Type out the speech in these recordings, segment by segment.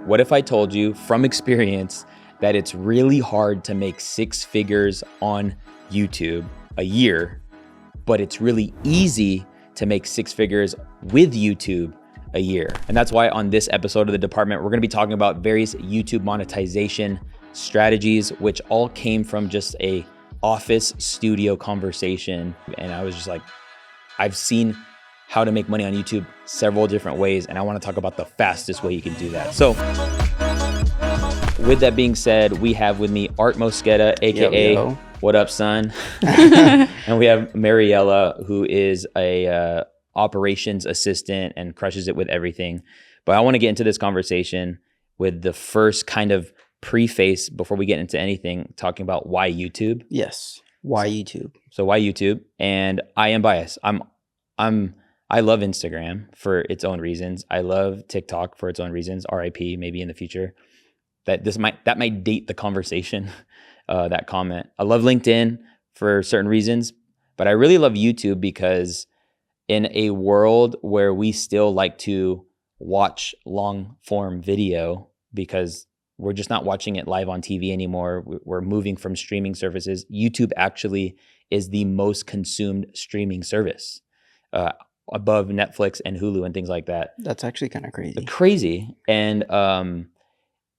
What if I told you from experience that it's really hard to make 6 figures on YouTube a year, but it's really easy to make 6 figures with YouTube a year? And that's why on this episode of The Department, we're gonna be talking about various YouTube monetization strategies, which all came from just a office studio conversation. And I was just like, I've seen how to make money on YouTube several different ways, and I wanna talk about the fastest way you can do that. So with that being said, we have with me Art Mosqueda, AKA Yo. What Up Son? And we have Mariella, who is a operations assistant and crushes it with everything. But I wanna get into this conversation with the first kind of preface before we get into anything, talking about why YouTube. Yes. Why YouTube? So why YouTube? And I am biased. I love Instagram for its own reasons. I love TikTok for its own reasons. RIP, maybe in the future. That might date the conversation, that comment. I love LinkedIn for certain reasons, but I really love YouTube because in a world where we still like to watch long form video because we're just not watching it live on TV anymore. We're moving from streaming services. YouTube actually is the most consumed streaming service, above Netflix and Hulu and things like that. That's actually kind of crazy. Crazy. And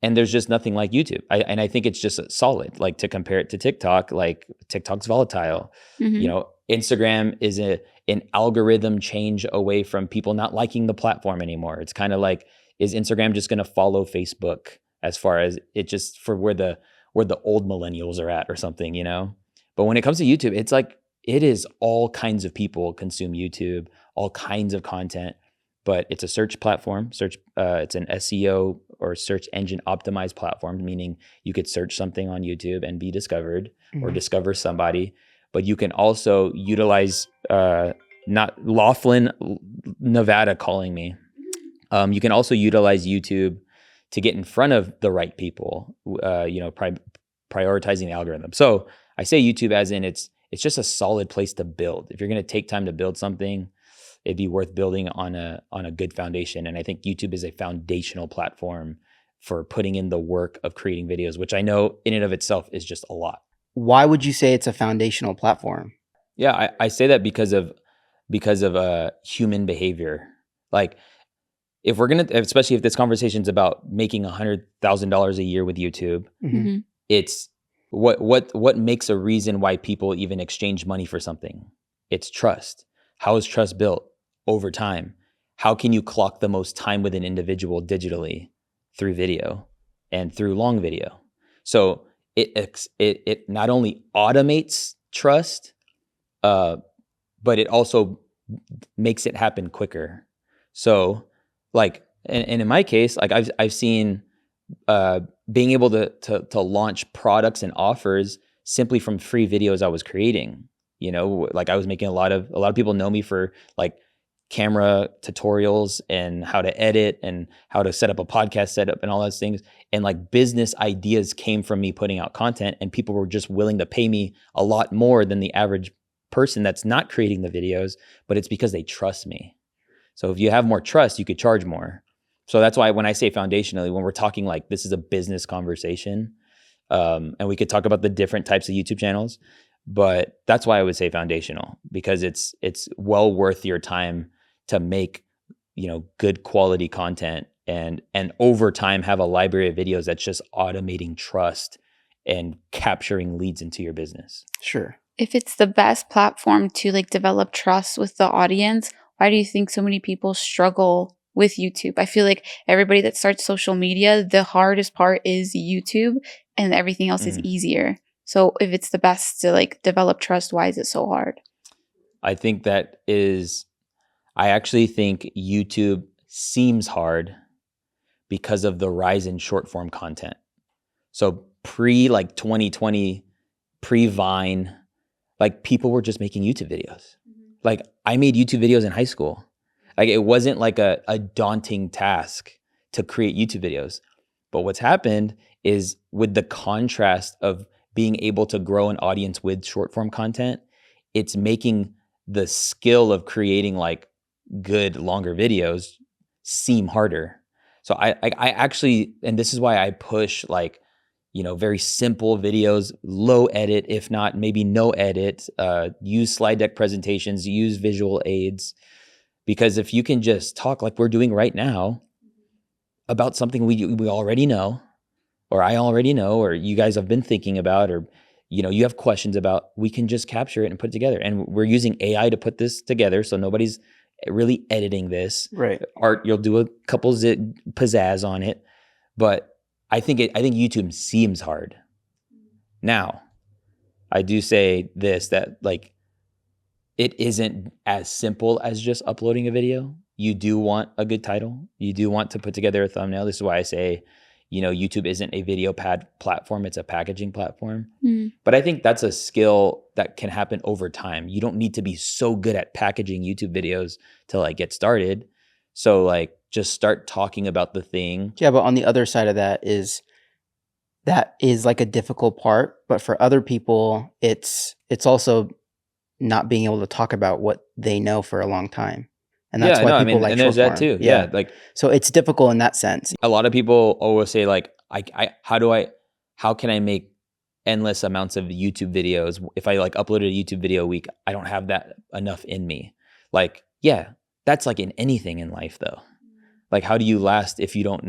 there's just nothing like YouTube. I think it's just solid. Like, to compare it to TikTok, like TikTok's volatile. Mm-hmm. You know, Instagram is an algorithm change away from people not liking the platform anymore. It's kind of like, is Instagram just going to follow Facebook as far as it just for where the old millennials are at or something, you know? But when it comes to YouTube, it's like, it is all kinds of people consume YouTube, all kinds of content, but it's a search platform. It's an SEO or search engine optimized platform, meaning you could search something on YouTube and be discovered or discover somebody. But you can also utilize, not Laughlin, Nevada calling me. You can also utilize YouTube to get in front of the right people, prioritizing the algorithm. So I say YouTube as in it's just a solid place to build. If you're going to take time to build something, it'd be worth building on a good foundation. And I think YouTube is a foundational platform for putting in the work of creating videos, which I know in and of itself is just a lot. Why would you say it's a foundational platform? Yeah, I say that because of human behavior. Like, if we're gonna, especially if this conversation's about making $100,000 a year with YouTube, Mm-hmm. it's what makes a reason why people even exchange money for something. It's trust. How is trust built? Over time. How can you clock the most time with an individual digitally? Through video and through long video. So it not only automates trust, but it also makes it happen quicker. So, like, and in my case, like I've seen being able to launch products and offers simply from free videos I was creating. You know, like I was making a lot of people know me for like camera tutorials and how to edit and how to set up a podcast setup and all those things. And like business ideas came from me putting out content, and people were just willing to pay me a lot more than the average person that's not creating the videos, but it's because they trust me. So if you have more trust, you could charge more. So that's why when I say foundationally, when we're talking like this is a business conversation, and we could talk about the different types of YouTube channels, but that's why I would say foundational, because it's well worth your time to make, good quality content and over time have a library of videos that's just automating trust and capturing leads into your business. Sure. If it's the best platform to like develop trust with the audience, why do you think so many people struggle with YouTube? I feel like everybody that starts social media, the hardest part is YouTube and everything else is easier. So if it's the best to like develop trust, why is it so hard? I actually think YouTube seems hard because of the rise in short form content. So like 2020, pre-Vine, like people were just making YouTube videos. Like I made YouTube videos in high school. Like it wasn't like a daunting task to create YouTube videos. But what's happened is with the contrast of being able to grow an audience with short form content, it's making the skill of creating like good longer videos seem harder. So I actually, and this is why I push like, very simple videos, low edit, if not maybe no edit, use slide deck presentations, use visual aids. Because if you can just talk like we're doing right now about something we already know, or I already know, or you guys have been thinking about, or you have questions about, we can just capture it and put it together. And we're using AI to put this together, so nobody's really editing this. Right. Art, you'll do a couple pizzazz on it, but I think YouTube seems hard. Now, I do say this, that like it isn't as simple as just uploading a video. You do want a good title. You do want to put together a thumbnail. This is why I say, YouTube isn't a video platform. It's a packaging platform. But I think that's a skill that can happen over time. You don't need to be so good at packaging YouTube videos to like get started. So like just start talking about the thing. Yeah, but on the other side of that is like a difficult part. But for other people, it's also not being able to talk about what they know for a long time. And that's why people like and there's short that form. too. Yeah. Like so it's difficult in that sense. a lot of people always say like, how can I make endless amounts of YouTube videos? If I like uploaded a YouTube video a week, I don't have that enough in me. Like, yeah, that's like in anything in life though. Like, how do you last if you don't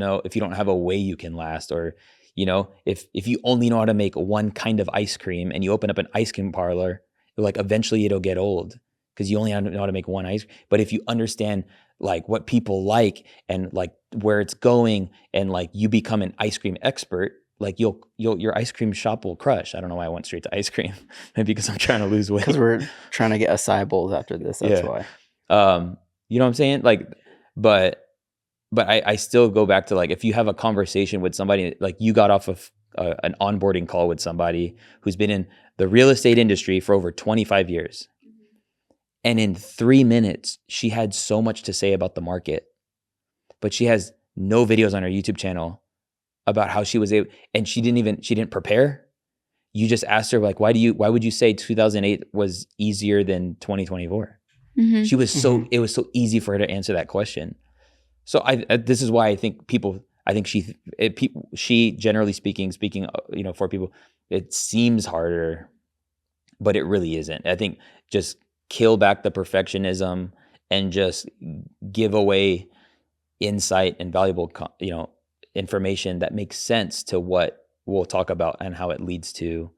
have a way you can last? Or, if you only know how to make one kind of ice cream and you open up an ice cream parlor, like eventually it'll get old because you only know how to make one ice cream. But if you understand like what people like and like where it's going, and like you become an ice cream expert, like your ice cream shop will crush. I don't know why I went straight to ice cream. Maybe because I'm trying to lose weight. Because we're trying to get acai bowls after this. That's why. You know what I'm saying? Like, but I still go back to like, if you have a conversation with somebody, like you got off of an onboarding call with somebody who's been in the real estate industry for over 25 years. And in 3 minutes, she had so much to say about the market, but she has no videos on her YouTube channel about how she was able, and she didn't prepare. You just asked her like, why would you say 2008 was easier than 2024? She was it was so easy for her to answer that question. So this is why I think she generally speaking, for people, it seems harder, but it really isn't. I think just kill back the perfectionism and just give away insight and valuable, information that makes sense to what we'll talk about and how it leads to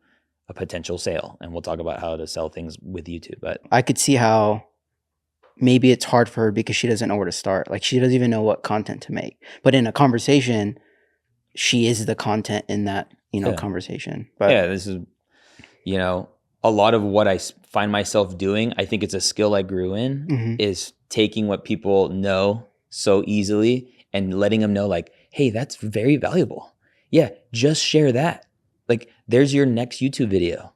a potential sale. And we'll talk about how to sell things with YouTube. But I could see how maybe it's hard for her because she doesn't know where to start. Like she doesn't even know what content to make. But in a conversation, she is the content in that, conversation. But yeah, this is, a lot of what I find myself doing, I think it's a skill I grew in, is taking what people know so easily and letting them know like, hey, that's very valuable. Yeah, just share that. Like, there's your next YouTube video.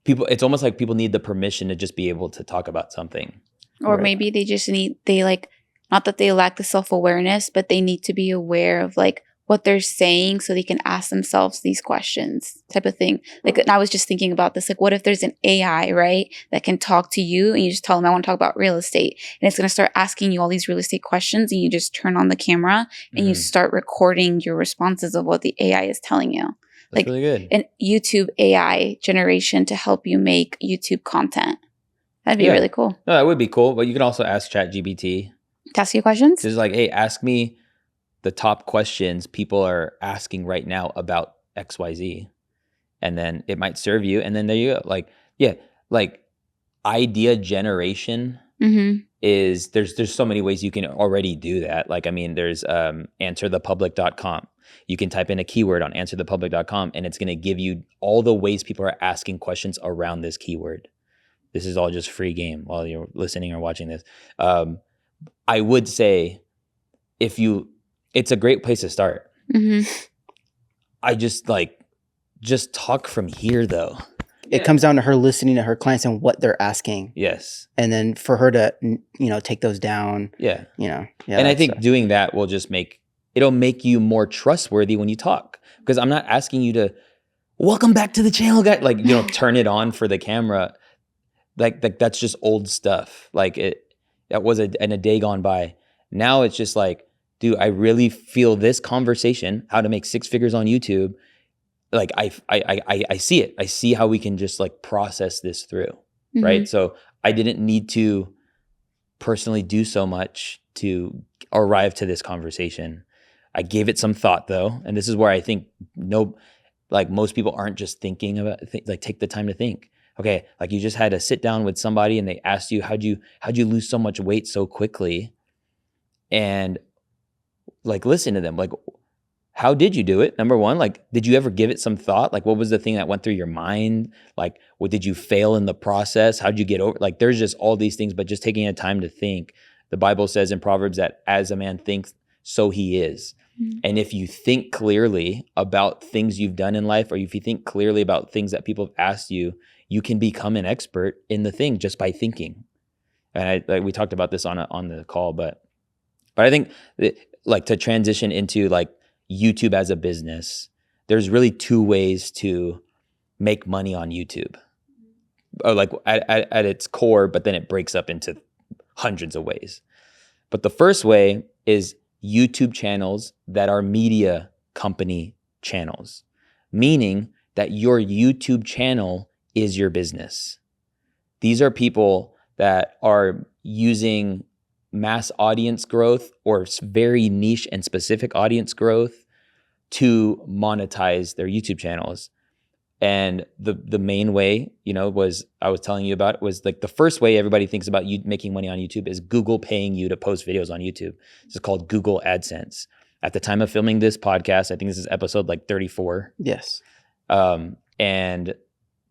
It's almost like people need the permission to just be able to talk about something. Or maybe not that they lack the self-awareness, but they need to be aware of like what they're saying so they can ask themselves these questions type of thing. Like, and I was just thinking about this, like what if there's an AI, right, that can talk to you and you just tell them, I want to talk about real estate. And it's going to start asking you all these real estate questions and you just turn on the camera and you start recording your responses of what the AI is telling you. That's really good. An YouTube AI generation to help you make YouTube content. That'd be really cool. No, that would be cool. But you can also ask ChatGPT. To ask you questions? Just like, hey, ask me the top questions people are asking right now about XYZ. And then it might serve you. And then there you go. Like idea generation is there's so many ways you can already do that. Like, I mean, there's answerthepublic.com. You can type in a keyword on answerthepublic.com and it's going to give you all the ways people are asking questions around this keyword. This is all just free game while you're listening or watching this. I would say it's a great place to start. I just talk from here though. It comes down to her listening to her clients and what they're asking. Yes. And then for her to, take those down. Yeah. Yeah. And I think doing that will just it'll make you more trustworthy when you talk. Because I'm not asking you to, welcome back to the channel, guy. Like, turn it on for the camera. Like that's just old stuff. Like that was in a day gone by. Now it's just like, dude, I really feel this conversation, how to make 6 figures on YouTube. Like I see it. I see how we can just like process this through. Right. So I didn't need to personally do so much to arrive to this conversation. I gave it some thought though. And this is where I think most people aren't just thinking about like take the time to think. Okay, like you just had to sit down with somebody and they asked you, how'd you lose so much weight so quickly? And like listen to them. Like, how did you do it? Number one, like, did you ever give it some thought? Like, what was the thing that went through your mind? Like, what did you fail in the process? How'd you get over? Like, there's just all these things, but just taking a time to think. The Bible says in Proverbs that as a man thinks, so he is. And if you think clearly about things you've done in life, or if you think clearly about things that people have asked you, you can become an expert in the thing just by thinking. And we talked about this on the call, but I think like to transition into like YouTube as a business, there's really 2 ways to make money on YouTube, or like at its core, but then it breaks up into hundreds of ways. But the first way is YouTube channels that are media company channels, meaning that your YouTube channel is your business. These are people that are using mass audience growth or very niche and specific audience growth to monetize their YouTube channels. And the main way, was I was telling you about was like the first way everybody thinks about you making money on YouTube is Google paying you to post videos on YouTube. It's called Google AdSense. At the time of filming this podcast, I think this is episode like 34. Yes. And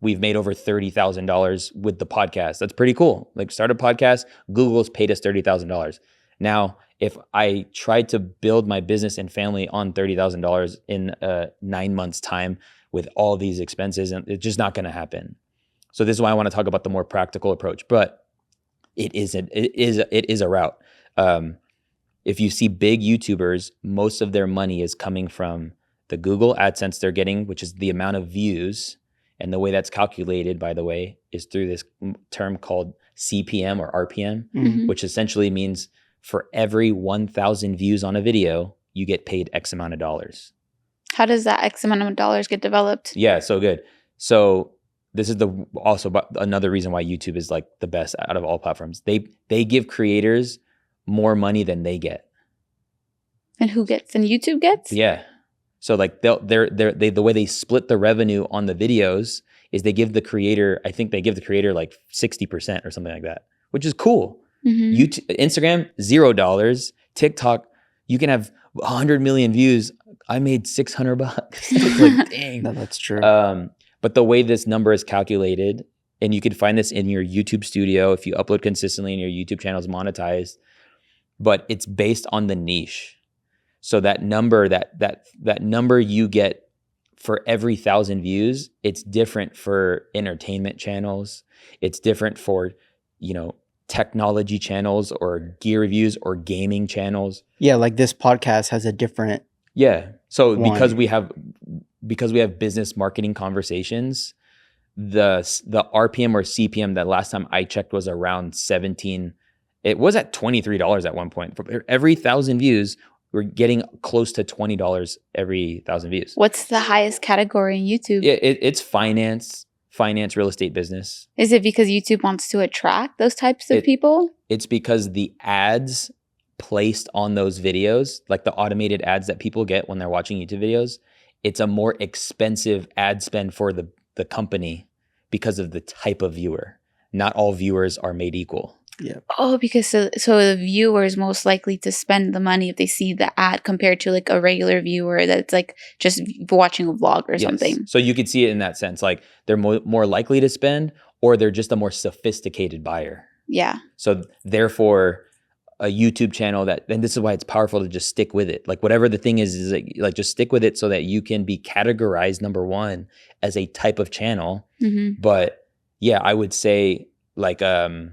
we've made over $30,000 with the podcast. That's pretty cool. Like start a podcast, Google's paid us $30,000. Now, if I tried to build my business and family on $30,000 in 9 months time with all these expenses, and it's just not going to happen. So this is why I want to talk about the more practical approach, but it is a route. If you see big YouTubers, most of their money is coming from the Google AdSense they're getting, which is the amount of views. And the way that's calculated, by the way, is through this term called CPM or RPM, which essentially means for every 1,000 views on a video, you get paid X amount of dollars. How does that X amount of dollars get developed? Yeah, so good. So this is also another reason why YouTube is like the best out of all platforms. They give creators more money than they get. And who gets? And YouTube gets? Yeah. So like the way they split the revenue on the videos is they give the creator, I think they give the creator like 60% or something like that, which is cool. YouTube, Instagram, $0. TikTok, you can have 100 million views. I made $600. It's like, dang. No, that's true. But the way this number is calculated, and you can find this in your YouTube studio if you upload consistently and your YouTube channel is monetized, but it's based on the niche. So that number, that number you get for every 1,000 views, it's different for entertainment channels. It's different for, technology channels or gear reviews or gaming channels. Yeah, like this podcast has a different. Yeah. So one. because we have business marketing conversations, the RPM or CPM that last time I checked was around 17. It was at $23 at one point. For every 1,000 views, we're getting close to $20 every 1,000 views. What's the highest category in YouTube? It's finance, real estate, business. Is it because YouTube wants to attract those types of people? It's because the ads placed on those videos, like the automated ads that people get when they're watching YouTube videos, it's a more expensive ad spend for the company because of the type of viewer. Not all viewers are made equal. Yeah. Oh, because so the viewer is most likely to spend the money if they see the ad compared to like a regular viewer that's like just watching a vlog or something. So you could see it in that sense. Like they're more likely to spend, or they're just a more sophisticated buyer. Yeah. So therefore, a YouTube channel and this is why it's powerful to just stick with it. Like whatever the thing is like just stick with it so that you can be categorized, number one, as a type of channel. But yeah, I would say like a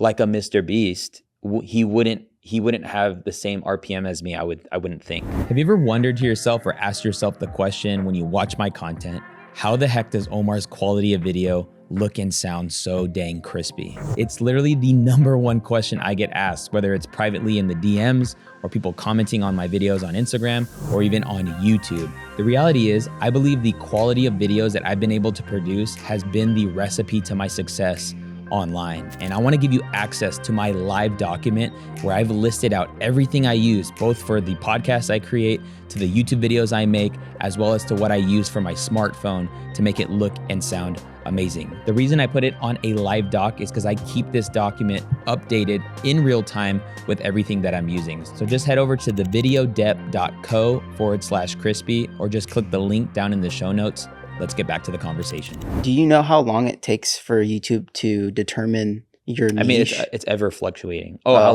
Mr. Beast, he wouldn't have the same RPM as me. I wouldn't think. Have you ever wondered to yourself or asked yourself the question when you watch my content, how the heck does Omar's quality of video look and sound so dang crispy? It's literally the #1 question I get asked, whether it's privately in the DMs or people commenting on my videos on Instagram or even on YouTube. The reality is, I believe the quality of videos that I've been able to produce has been the recipe to my success online. And I want to give you access to my live document where I've listed out everything I use, both for the podcasts I create, to the YouTube videos I make, as well as to what I use for my smartphone to make it look and sound amazing. The reason I put it on a live doc is because I keep this document updated in real time with everything that I'm using. So just head over to thevideodept.co/crispy or just click the link down in the show notes. Let's get back to the conversation. Do you know how long it takes for YouTube to determine your niche? I mean, it's ever fluctuating. How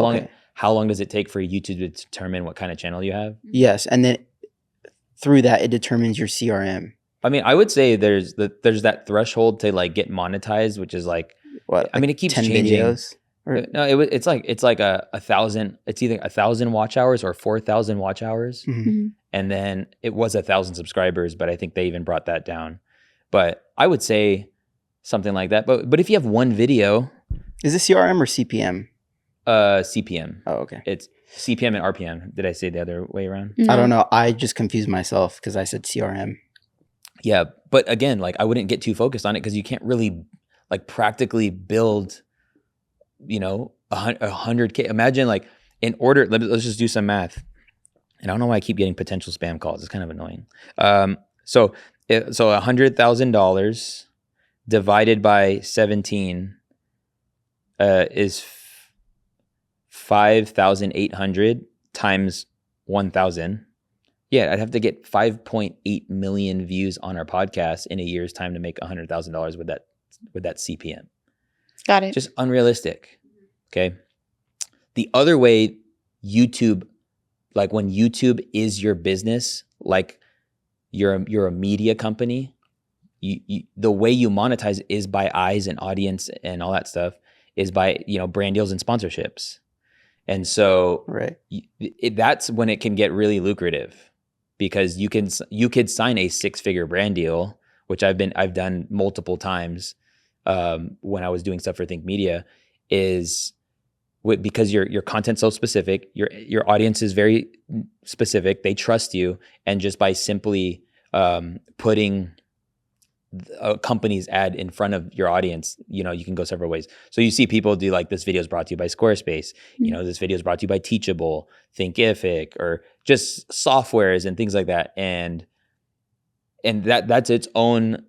long does it take for YouTube to determine what kind of channel you have? Yes, and then through that, it determines your CRM. I mean, I would say there's that threshold to like get monetized, which is like, What? I mean, it keeps 10 changing. videos? Or, No, it's like 1,000. It's either 1,000 watch hours or 4,000 watch hours. Mhm. And then it was 1,000 subscribers, but I think they even brought that down. But I would say something like that. But if you have one video, Is it CRM or CPM? CPM. Oh, okay. It's CPM and RPM. Did I say the other way around? I don't know. I just confused myself because I said CRM. Yeah, but again, like I wouldn't get too focused on it because you can't really like practically build, you know, 100K. Imagine like in order. Let's just do some math. And I don't know why I keep getting potential spam calls. It's kind of annoying. So $100,000 divided by 17 is 5,800 times 1,000. Yeah, I'd have to get 5.8 million views on our podcast in a year's time to make $100,000 with that CPM. Got it. Just unrealistic. Okay. The other way YouTube, like when YouTube is your business, like you're a media company, the way you monetize is by eyes and audience and all that stuff is by, you know, brand deals and sponsorships. And so Right. That's when it can get really lucrative because you could sign a 6-figure brand deal, which I've done multiple times when I was doing stuff for Think Media, is because your content's so specific, your audience is very specific, they trust you, and just by simply putting a company's ad in front of your audience, you know, you can go several ways. So you see people do like, this video is brought to you by Squarespace, you know, this video is brought to you by Teachable, Thinkific, or just softwares and things like that. And that's its own,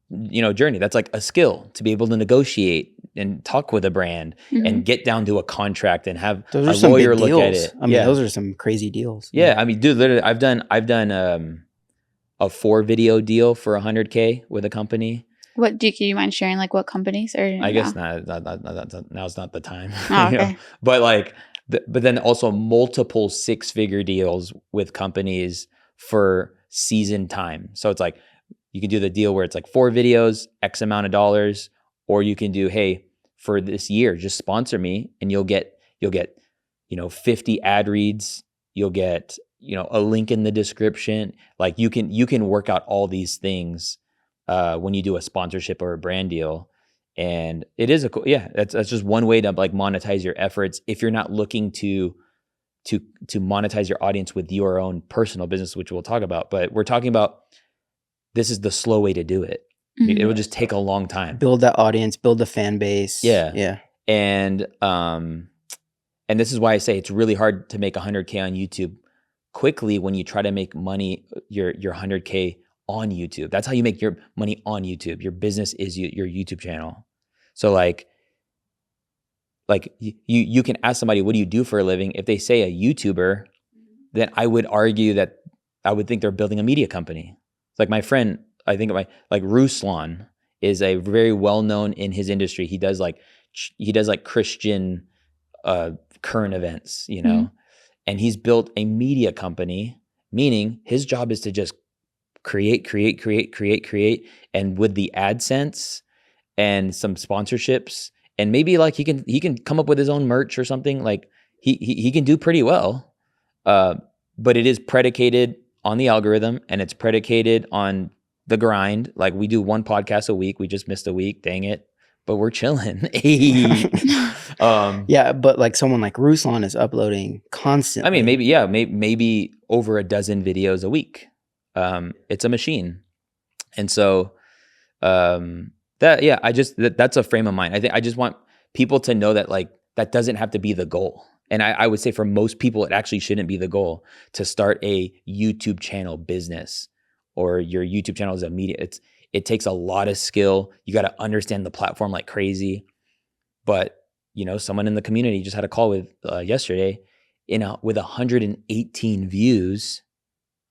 you know, journey. That's like a skill to be able to negotiate and talk with a brand and get down to a contract and have Those are a some lawyer big look deals. at it. I mean, those are some crazy deals. Yeah. I mean, dude, literally I've done a 4-video deal for 100K with a company. What do you mind sharing? Like what companies? Or I guess not. Now's not the time. Oh, You know? okay. But like, but then also multiple 6-figure deals with companies for season time. So it's like you can do the deal where it's like 4 videos, X amount of dollars, or you can do, hey, for this year, just sponsor me, and you'll get 50 ad reads. You'll get a link in the description. Like you can work out all these things when you do a sponsorship or a brand deal. And it is that's just one way to like monetize your efforts if you're not looking to monetize your audience with your own personal business, which we'll talk about. But we're talking about, this is the slow way to do it. It will just take a long time. Build that audience, build the fan base. Yeah. And this is why I say it's really hard to make 100K on YouTube quickly when you try to make money, your 100K on YouTube. That's how you make your money on YouTube. Your business is your YouTube channel. So like you can ask somebody, what do you do for a living? If they say a YouTuber, then I would argue that I would think they're building a media company. It's like my friend, I think like Ruslan is a very well-known in his industry. He does like Christian current events, and he's built a media company, meaning his job is to just create. And with the AdSense and some sponsorships, and maybe like he can come up with his own merch or something, like he can do pretty well. But it is predicated on the algorithm, and it's predicated on the grind. Like we do one podcast a week. We just missed a week. Dang it. But we're chilling. Hey. Yeah, but like someone like Ruslan is uploading constantly. I mean, maybe over a dozen videos a week. It's a machine. And so that's a frame of mind. I think I just want people to know that like that doesn't have to be the goal. And I would say for most people, it actually shouldn't be the goal to start a YouTube channel business, or your YouTube channel is a media. It takes a lot of skill. You got to understand the platform like crazy. But someone in the community just had a call with yesterday with 118 views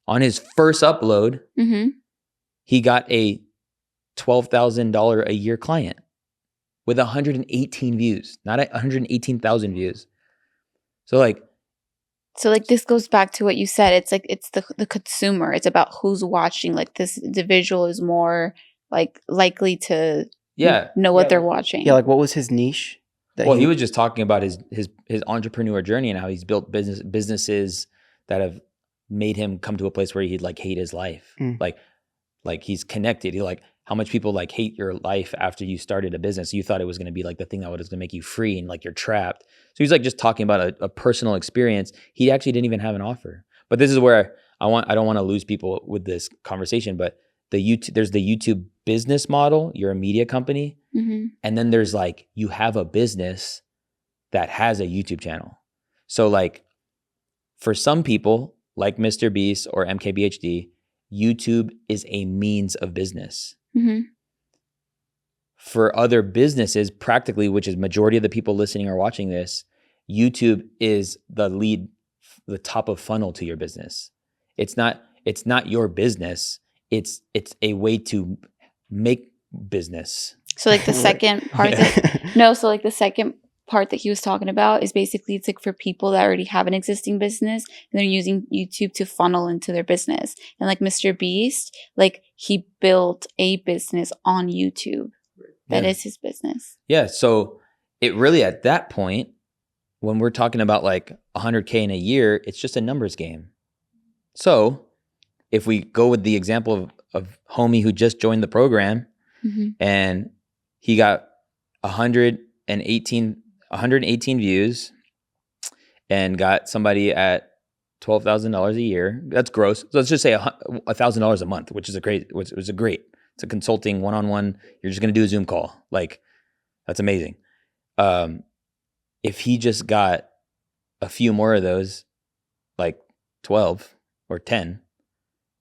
on his first upload. Mm-hmm. He got a $12,000 a year client with 118 views, not 118,000 views. So this goes back to what you said. It's like it's the consumer. It's about who's watching. Like this individual is more like likely to know what they're watching. Yeah, like what was his niche? He was just talking about his entrepreneur journey and how he's built businesses that have made him come to a place where he'd like hate his life. Like he's connected. He like how much people like hate your life after you started a business. You thought it was going to be like the thing that was going to make you free and like you're trapped. So he's like just talking about a personal experience. He actually didn't even have an offer. But this is where I don't want to lose people with this conversation, but there's the YouTube business model. You're a media company. Mm-hmm. And then there's like, you have a business that has a YouTube channel. So like for some people like Mr. Beast or MKBHD, YouTube is a means of business. Mm-hmm. For other businesses, practically, which is majority of the people listening or watching this, YouTube is the top of funnel to your business. It's not your business. It's a way to make business. So like the second part the second part that he was talking about is basically it's like for people that already have an existing business and they're using YouTube to funnel into their business. And like Mr. Beast, like he built a business on YouTube. That is his business. Yeah. So it really, at that point, when we're talking about like 100K in a year, it's just a numbers game. So if we go with the example of homie who just joined the program, mm-hmm. and he got 118 views and got somebody at $12,000 a year. That's gross. So let's just say $1,000 a month, which is great. It's a consulting one-on-one. You're just going to do a Zoom call. Like, that's amazing. If he just got a few more of those, like 12 or 10,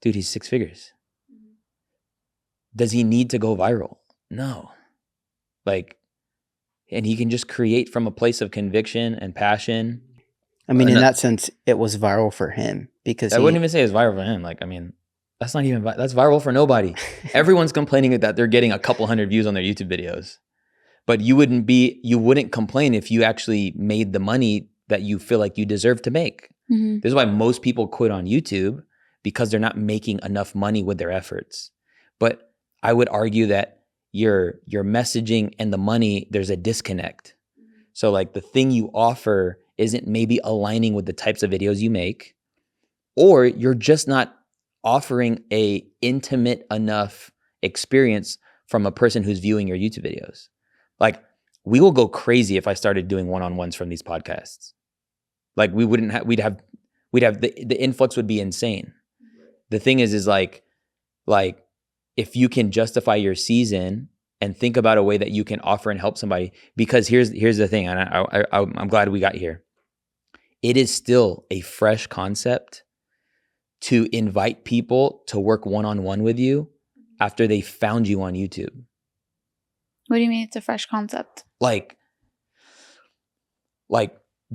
dude, he's 6 figures. Does he need to go viral? No. Like, and he can just create from a place of conviction and passion. I mean, in that sense, it was viral for him because I wouldn't even say it's viral for him. Like, I mean, that's viral for nobody. Everyone's complaining that they're getting a couple hundred views on their YouTube videos, but you wouldn't complain if you actually made the money that you feel like you deserve to make. Mm-hmm. This is why most people quit on YouTube, because they're not making enough money with their efforts. But I would argue that your messaging and the money, there's a disconnect. So like the thing you offer isn't maybe aligning with the types of videos you make, or you're just not offering a intimate enough experience from a person who's viewing your YouTube videos. Like, we will go crazy if I started doing one-on-ones from these podcasts. Like, we'd have the influx would be insane. The thing is like if you can justify your season and think about a way that you can offer and help somebody, because here's the thing, and I'm glad we got here. It is still a fresh concept to invite people to work one-on-one with you after they found you on YouTube. What do you mean it's a fresh concept? Like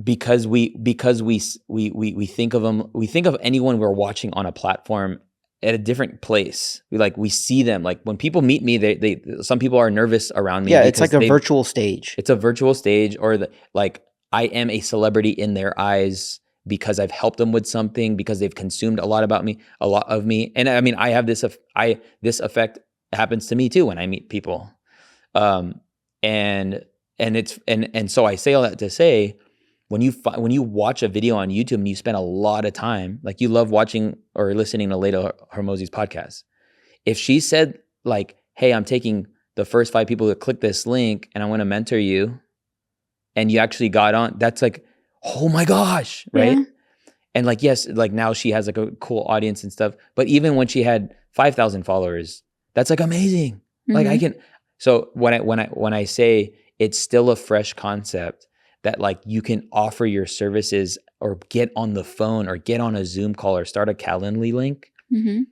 because we think of them, we think of anyone we're watching on a platform at a different place. We see them. Like when people meet me, they some people are nervous around me. Yeah, it's like a virtual stage. It's a virtual stage, or I am a celebrity in their eyes because I've helped them with something, because they've consumed a lot of me. And I mean, I have this effect happens to me too when I meet people. And so I say all that to say, when you watch a video on YouTube and you spend a lot of time, like you love watching or listening to Leda Hormozi's podcast, If she said like, hey, I'm taking the first 5 people that click this link and I want to mentor you, and you actually got on, that's like, oh my gosh, right? Yeah. And like, yes, like now she has like a cool audience and stuff. But even when she had 5,000 followers, that's like amazing. Like I can, so when I say it's still a fresh concept that like you can offer your services or get on the phone or get on a Zoom call or start a Calendly link. Mm-hmm.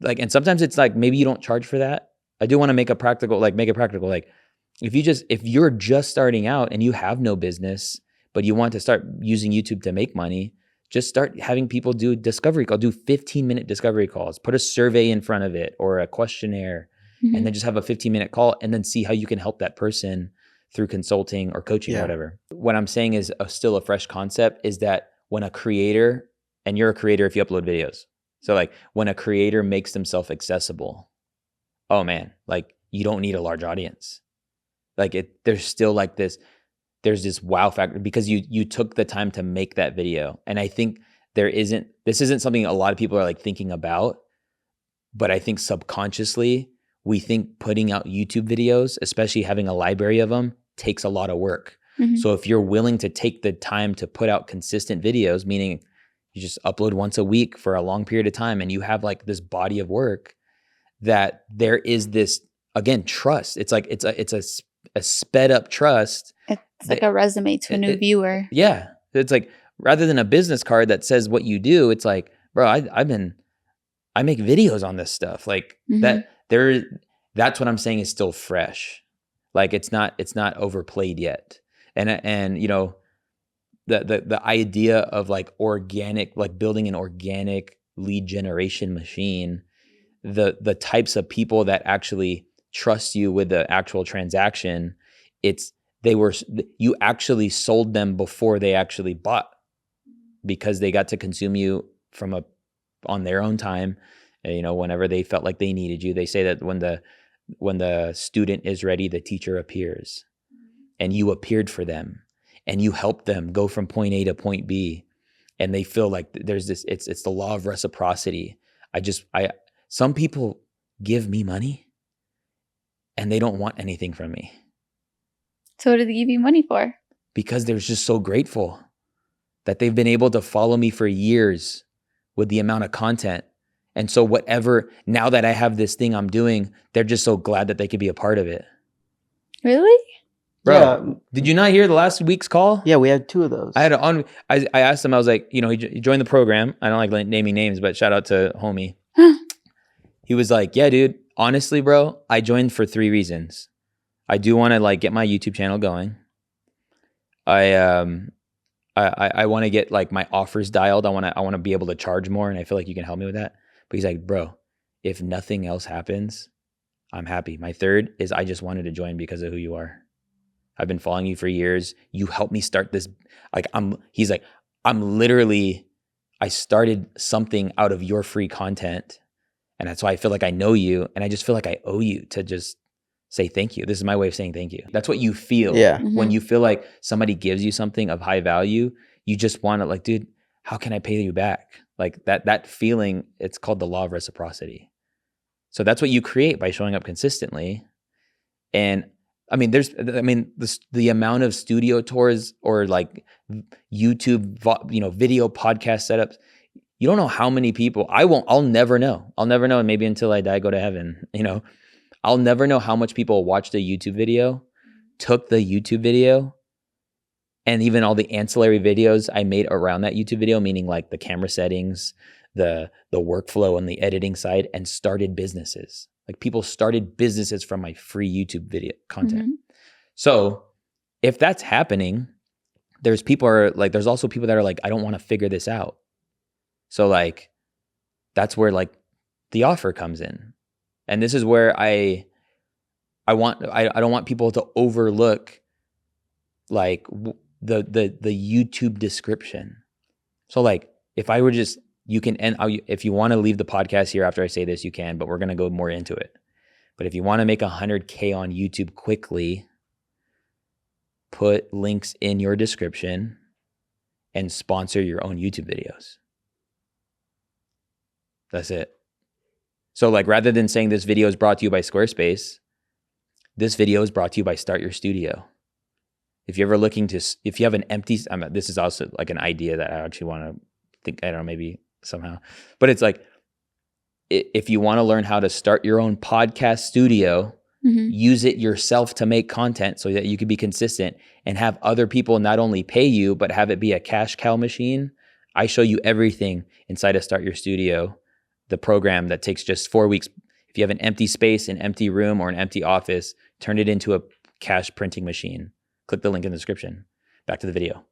Like, and sometimes it's like, maybe you don't charge for that. I do want to make it practical. Like if you're just starting out and you have no business, but you want to start using YouTube to make money, just start having people do discovery call, do 15-minute discovery calls, put a survey in front of it or a questionnaire, and then just have a 15-minute call and then see how you can help that person through consulting or coaching or whatever. What I'm saying is still a fresh concept is that when a creator, and you're a creator if you upload videos. So like when a creator makes themselves accessible, oh man, like you don't need a large audience. Like there's still like there's this wow factor because you took the time to make that video. And I think this isn't something a lot of people are like thinking about, but I think subconsciously we think putting out YouTube videos, especially having a library of them, takes a lot of work. So if you're willing to take the time to put out consistent videos, meaning you just upload once a week for a long period of time and you have like this body of work, that there is this, again, trust. It's like it's a sped up trust. It's like a resume to a new viewer. Yeah. It's like, rather than a business card that says what you do, it's like, bro, I make videos on this stuff. Like that's what I'm saying is still fresh. Like it's not overplayed yet. And you know, the idea of like organic, like building an organic lead generation machine, the types of people that actually trust you with the actual transaction, you actually sold them before they actually bought, because they got to consume you on their own time, you know, whenever they felt like they needed you. They say that when the student is ready, the teacher appears, and you appeared for them and you helped them go from point A to point B, and they feel like there's this, it's the law of reciprocity. Some people give me money and they don't want anything from me. So what do they give you money for? Because they're just so grateful that they've been able to follow me for years with the amount of content. And so now that I have this thing I'm doing, they're just so glad that they could be a part of it. Really? Bro, did you not hear the last week's call? Yeah, we had 2 of those. I asked him, I was like, you know, he joined the program. I don't like naming names, but shout out to homie. He was like, yeah, dude, honestly, bro, I joined for 3 reasons. I do want to like get my YouTube channel going. I want to get like my offers dialed. I want to be able to charge more, and I feel like you can help me with that. But he's like, bro, if nothing else happens, I'm happy. My third is I just wanted to join because of who you are. I've been following you for years. You helped me start this. Like he's like, I started something out of your free content. And that's why I feel like I know you. And I just feel like I owe you to just say thank you. This is my way of saying thank you. That's what you feel. Yeah. When you feel like somebody gives you something of high value, you just want to like, dude, how can I pay you back? Like that feeling, it's called the law of reciprocity. So that's what you create by showing up consistently. And I mean, the amount of studio tours or like YouTube, video podcast setups, you don't know how many people. I'll never know. And maybe until I die, go to heaven, I'll never know how much people watched a YouTube video, took the YouTube video, and even all the ancillary videos I made around that YouTube video, meaning like the camera settings, the workflow on the editing side, and started businesses. Like people started businesses from my free YouTube video content. So if that's happening, there's also people that are like, I don't want to figure this out. So like, that's where like the offer comes in. And this is where I don't want people to overlook like the YouTube description. So like, if I were just, you can end, if you want to leave the podcast here after I say this, you can, but we're going to go more into it. But if you want to make 100K on YouTube quickly, put links in your description and sponsor your own YouTube videos. That's it. So like rather than saying this video is brought to you by Squarespace, this video is brought to you by Start Your Studio. If you're ever looking to, if you have an empty, this is also like an idea that I actually want to think, I don't know, maybe somehow, but it's like, if you want to learn how to start your own podcast studio, use it yourself to make content so that you can be consistent and have other people not only pay you, but have it be a cash cow machine. I show you everything inside of Start Your Studio, the program that takes just 4 weeks. If you have an empty space, an empty room, or an empty office, turn it into a cash printing machine. Click the link in the description. Back to the video.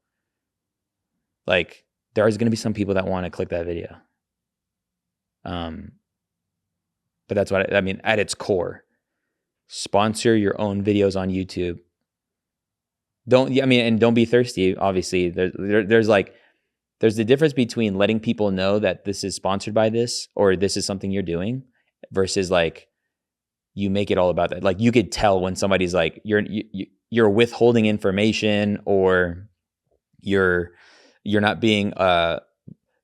Like, there is going to be some people that want to click that video. But that's what I mean, at its core. Sponsor your own videos on YouTube. And don't be thirsty, obviously. There's the difference between letting people know that this is sponsored by this or this is something you're doing versus like you make it all about that. Like you could tell when somebody's like you're withholding information or you're not being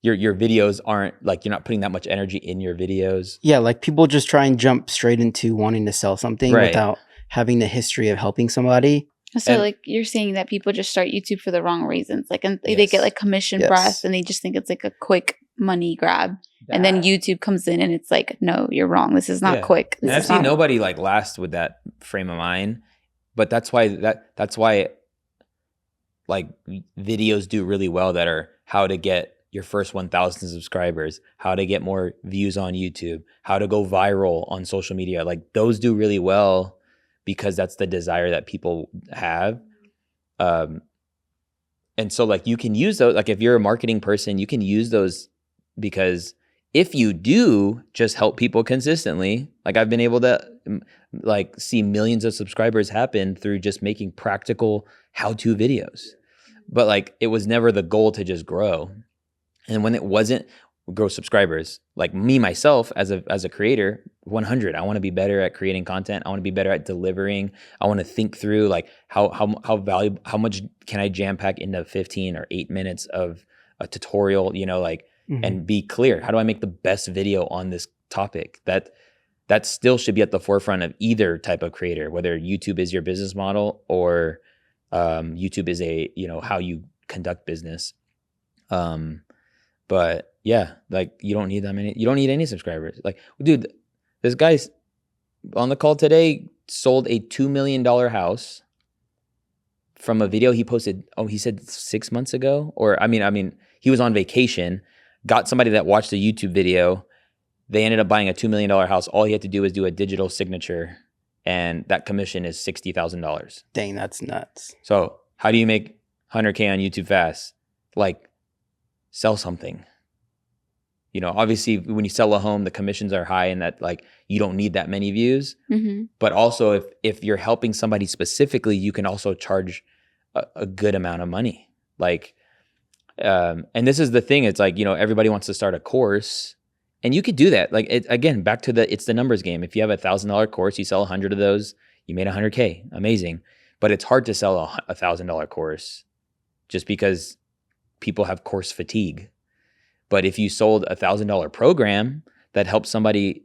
your videos aren't like, you're not putting that much energy in your videos. Yeah, like people just try and jump straight into wanting to sell something without having the history of helping somebody. So like you're saying that people just start YouTube for the wrong reasons. Like, and they get like commission breath and they just think it's like a quick money grab. And then YouTube comes in and it's like, no, you're wrong. This is not quick. And I've seen nobody like last with that frame of mind, but that's why like videos do really well that are how to get your first 1,000 subscribers, how to get more views on YouTube, how to go viral on social media. Like those do really well because that's the desire that people have. And so like you can use those, like if you're a marketing person, you can use those because if you do just help people consistently, like I've been able to like see millions of subscribers happen through just making practical how-to videos. But like it was never the goal to just grow. And when it wasn't grow subscribers, like me, myself, as a creator, 100, I want to be better at creating content. I want to be better at delivering. I want to think through like how valuable, how much can I jam pack into 15 or 8 minutes of a tutorial, like, and be clear. How do I make the best video on this topic? That still should be at the forefront of either type of creator, whether YouTube is your business model or YouTube is how you conduct business. But yeah, like you don't need that many. You don't need any subscribers. Like, dude, this guy's on the call today sold a $2 million house from a video he posted. Oh, he said 6 months ago, or I mean, he was on vacation, got somebody that watched a YouTube video. They ended up buying a $2 million house. All he had to do was do a digital signature, and that commission is $60,000. Dang, that's nuts. So how do you make 100K on YouTube fast? Like, sell something. Obviously when you sell a home, the commissions are high and that like you don't need that many views. But also if you're helping somebody specifically, you can also charge a good amount of money. Like, and this is the thing. It's like, everybody wants to start a course and you could do that. Like again, back to it's the numbers game. If you have $1,000 course, you sell 100 of those, you made 100K. Amazing. But it's hard to sell a $1,000 course just because people have course fatigue. But if you sold a $1,000 program that helps somebody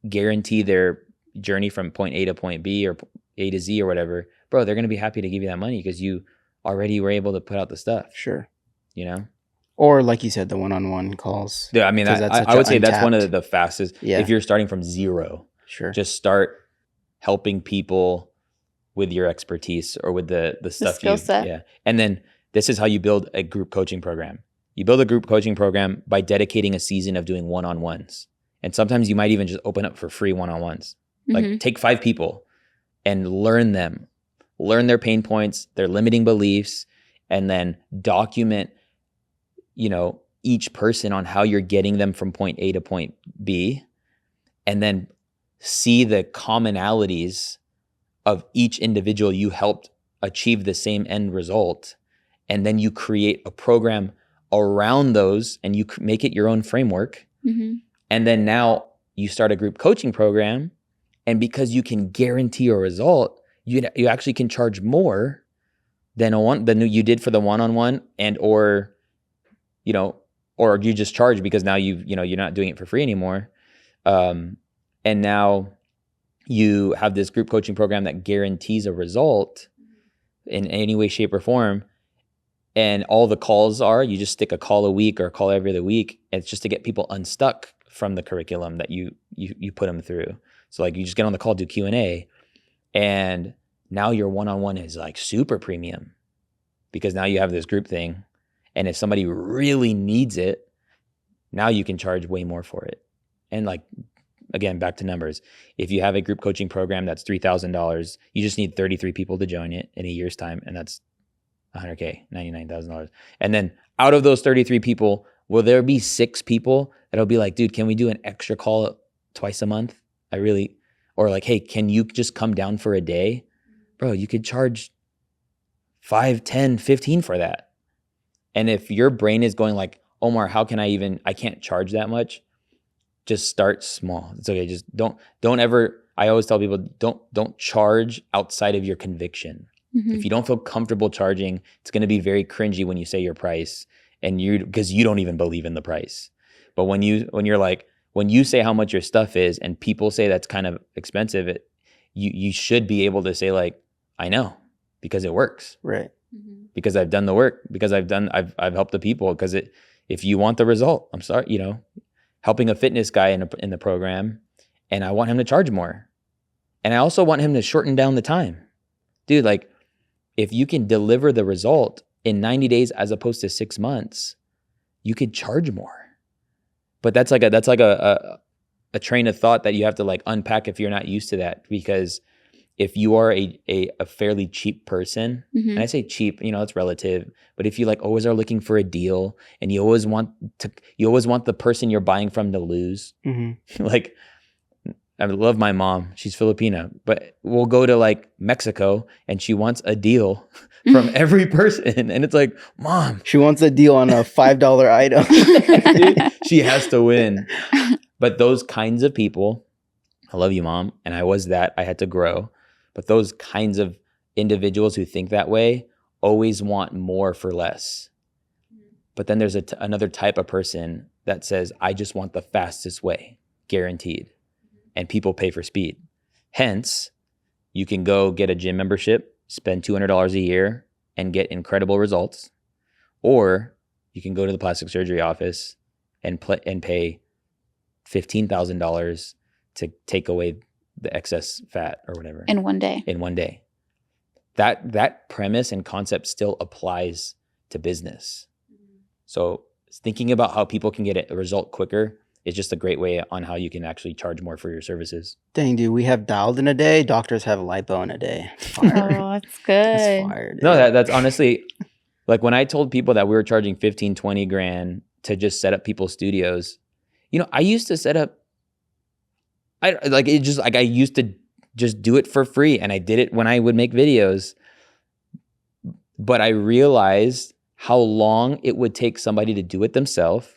guarantee their journey from point A to point B or A to Z or whatever, bro, they're going to be happy to give you that money because you already were able to put out the stuff. Sure. Or like you said, the one-on-one calls. Yeah, I mean, I would say that's one of the fastest. Yeah. If you're starting from zero, just start helping people with your expertise or with the stuff. Skill set. Yeah. And then this is how you build a group coaching program. You build a group coaching program by dedicating a season of doing one-on-ones. And sometimes you might even just open up for free one-on-ones. Like take 5 people and learn them, learn their pain points, their limiting beliefs, and then document, each person on how you're getting them from point A to point B. And then see the commonalities of each individual you helped achieve the same end result. And then you create a program around those and you make it your own framework. And then now you start a group coaching program. And because you can guarantee a result, you actually can charge more than you did for the one-on-one or you just charge because now you're not doing it for free anymore. And now you have this group coaching program that guarantees a result in any way, shape, or form. And all the calls are, you just stick a call a week or a call every other week. It's just to get people unstuck from the curriculum that you put them through. So like you just get on the call, do Q&A, and now your one-on-one is like super premium because now you have this group thing. And if somebody really needs it, now you can charge way more for it. And like, again, back to numbers. If you have a group coaching program that's $3,000, you just need 33 people to join it in a year's time. And that's $100K, $99,000. And then out of those 33 people, will there be 6 people that'll be like, dude, can we do an extra call twice a month? Or like, hey, can you just come down for a day? Bro, you could charge 5, 10, 15 for that. And if your brain is going like, Omar, how can I can't charge that much. Just start small. It's okay. Just don't ever, I always tell people, don't charge outside of your conviction. Mm-hmm. If you don't feel comfortable charging, it's going to be very cringy when you say your price because you don't even believe in the price. But when you say how much your stuff is and people say that's kind of expensive, you should be able to say like, I know, because it works. Right. Mm-hmm. Because I've done the work, because I've helped the people, because if you want the result, I'm sorry, helping a fitness guy in the program, and I want him to charge more. And I also want him to shorten down the time. Dude, like if you can deliver the result in 90 days as opposed to 6 months, you could charge more. But that's like a train of thought that you have to like unpack if you're not used to that. Because if you are a fairly cheap person, Mm-hmm. and I say cheap, it's relative, but if you like always are looking for a deal and you always want the person you're buying from to lose, Mm-hmm. like I love my mom, she's Filipina, but we'll go to like Mexico and she wants a deal from every person. And it's like, Mom, She wants a deal on a $5 item. she has to win. But those kinds of people, I love you, Mom. And I was that, I had to grow. But those kinds of individuals who think that way always want more for less. But then there's another type of person that says, I just want the fastest way, guaranteed. And people pay for speed. Hence, you can go get a gym membership, spend $200 a year and get incredible results. Or you can go to the plastic surgery office and pay $15,000 to take away the excess fat or whatever. In one day. In one day. That premise and concept still applies to business. So thinking about how people can get a result quicker is just a great way on how you can actually charge more for your services. Dang, dude, we have dialed in a day. Doctors have lipo in a day. Fire. Oh, that's good. That's fire, dude. No, that's honestly, like when I told people that we were charging 15, 20 grand to just set up people's studios, I used to set up, I used to just do it for free, and I did it when I would make videos. But I realized how long it would take somebody to do it themselves,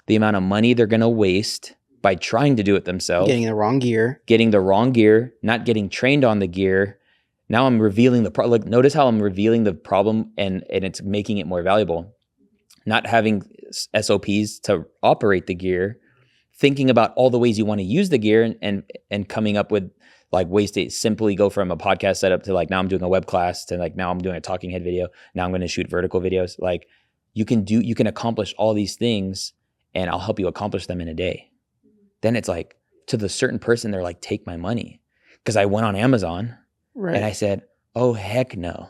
the amount of money they're going to waste by trying to do it themselves. Getting the wrong gear. Not getting trained on the gear. Now I'm revealing the problem. Notice how I'm revealing the problem and it's making it more valuable. Not having SOPs to operate the gear, thinking about all the ways you want to use the gear and coming up with like ways to simply go from a podcast setup to like now I'm doing a web class to like now I'm doing a talking head video. Now I'm going to shoot vertical videos. Like you can accomplish all these things and I'll help you accomplish them in a day. Then it's like to the certain person, they're like, take my money. Because I went on Amazon and I said, oh, heck no.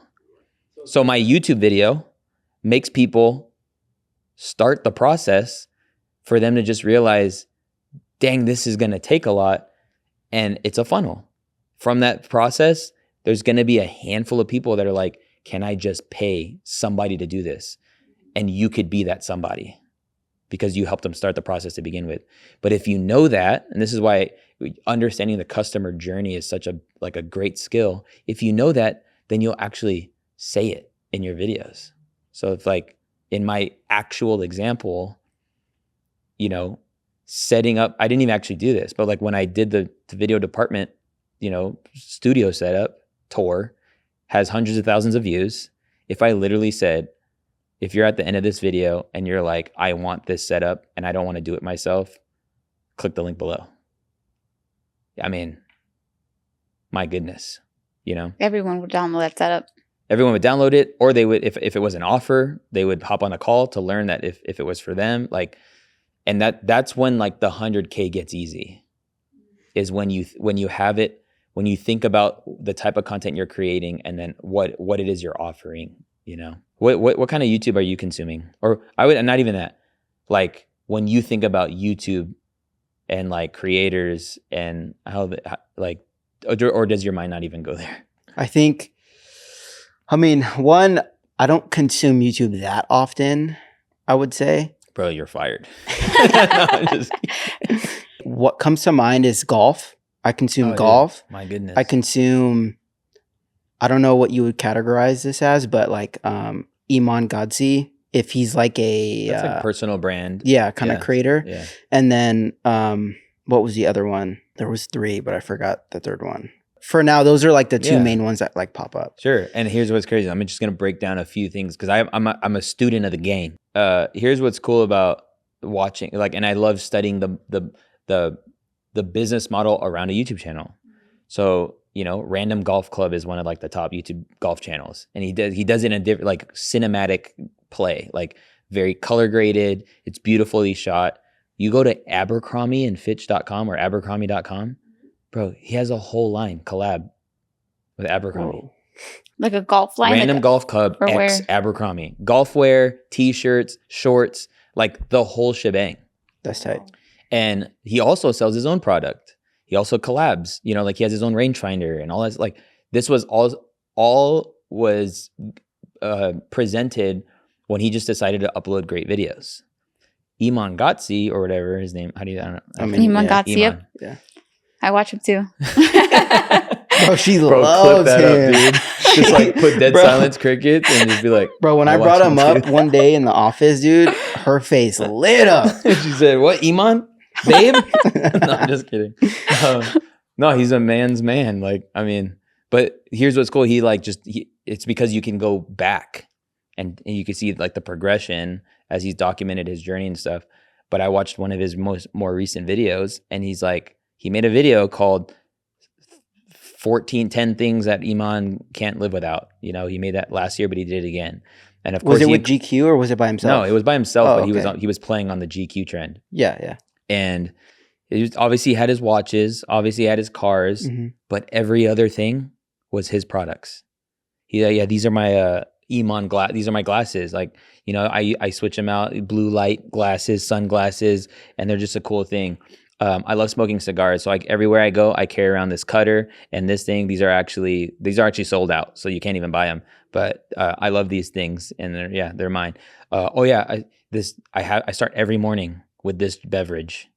So my YouTube video makes people start the process for them to just realize, dang, this is going to take a lot. And it's a funnel. From that process, there's going to be a handful of people that are like, can I just pay somebody to do this? And you could be that somebody because you helped them start the process to begin with. But if you know that, and this is why understanding the customer journey is such a great skill. If you know that, then you'll actually say it in your videos. So if like in my actual example, setting up, I didn't even actually do this, but like when I did the video department, studio setup tour has hundreds of thousands of views. If I literally said, if you're at the end of this video and you're like, I want this setup and I don't want to do it myself, click the link below. I mean, my goodness, you know, Everyone would download that setup. everyone would download it, or they would, if it was an offer, they would hop on a call to learn that if it was for them, like, and that's when like the 100K gets easy, is when you have it, when you think about the type of content you're creating and then what it is you're offering, you know. What kind of YouTube are you consuming? Or I would, not even that, like when you think about YouTube and like creators and like, or does your mind not even go there? I mean, one, I don't consume YouTube that often, I would say. Bro, you're fired. No, I'm just kidding. What comes to mind is golf. I consume Oh, dude, golf. my goodness. I consume, I don't know what you would categorize this as, but like Iman Godsi, if he's like a That's like personal brand. kind of creator. Yeah. And then what was the other one? There was 3, but I forgot the third one. For now, those are like the 2 main ones that like pop up. Sure. And here's what's crazy. I'm just gonna break down a few things because I'm a student of the game. Here's what's cool about watching, like, and I love studying the business model around a YouTube channel. So, you know, Random Golf Club is one of like the top YouTube golf channels, and he does it in a different, like, cinematic play, like very color graded. It's beautifully shot. You go to abercrombieandfitch.com or abercrombie.com, bro, he has a whole line collab with Abercrombie. Whoa. Like a golf line. Random like Golf Club or X where? Abercrombie. Golf wear, t-shirts, shorts, like the whole shebang. That's tight. And he also sells his own product. He also collabs, you know, like he has his own rangefinder and all that. Like this was all was presented when he just decided to upload great videos. Iman Gotzi, or whatever his name, how do you, I don't know. Iman Gotzi, yep. Iman. Yeah. I watch him too. Bro, she Bro, loves clip that him. up, dude. Just like put dead Bro. silence crickets and just be like, Bro, when I I watch brought him him up too. one day in the office, dude, her face lit up. She said, "What, Iman, babe?" No, I'm just kidding. No, he's a man's man. Like, I mean, but here's what's cool. He like it's because you can go back and you can see like the progression as he's documented his journey and stuff. But I watched one of his more recent videos, and he's like, he made a video called 10 things that Iman can't live without. You know, he made that last year, but he did it again. And of course, Was it with GQ or was it by himself? No, it was by himself, Oh, but okay. he was playing on the GQ trend. Yeah. And he obviously had his watches, obviously had his cars, Mhm. but every other thing was his products. Yeah, these are my Iman these are my glasses. Like, you know, I switch them out, blue light glasses, sunglasses, and they're just a cool thing. I love smoking cigars, so like everywhere I go, I carry around this cutter and this thing. These are actually sold out, so you can't even buy them. But I love these things, and they're mine. I start every morning with this beverage,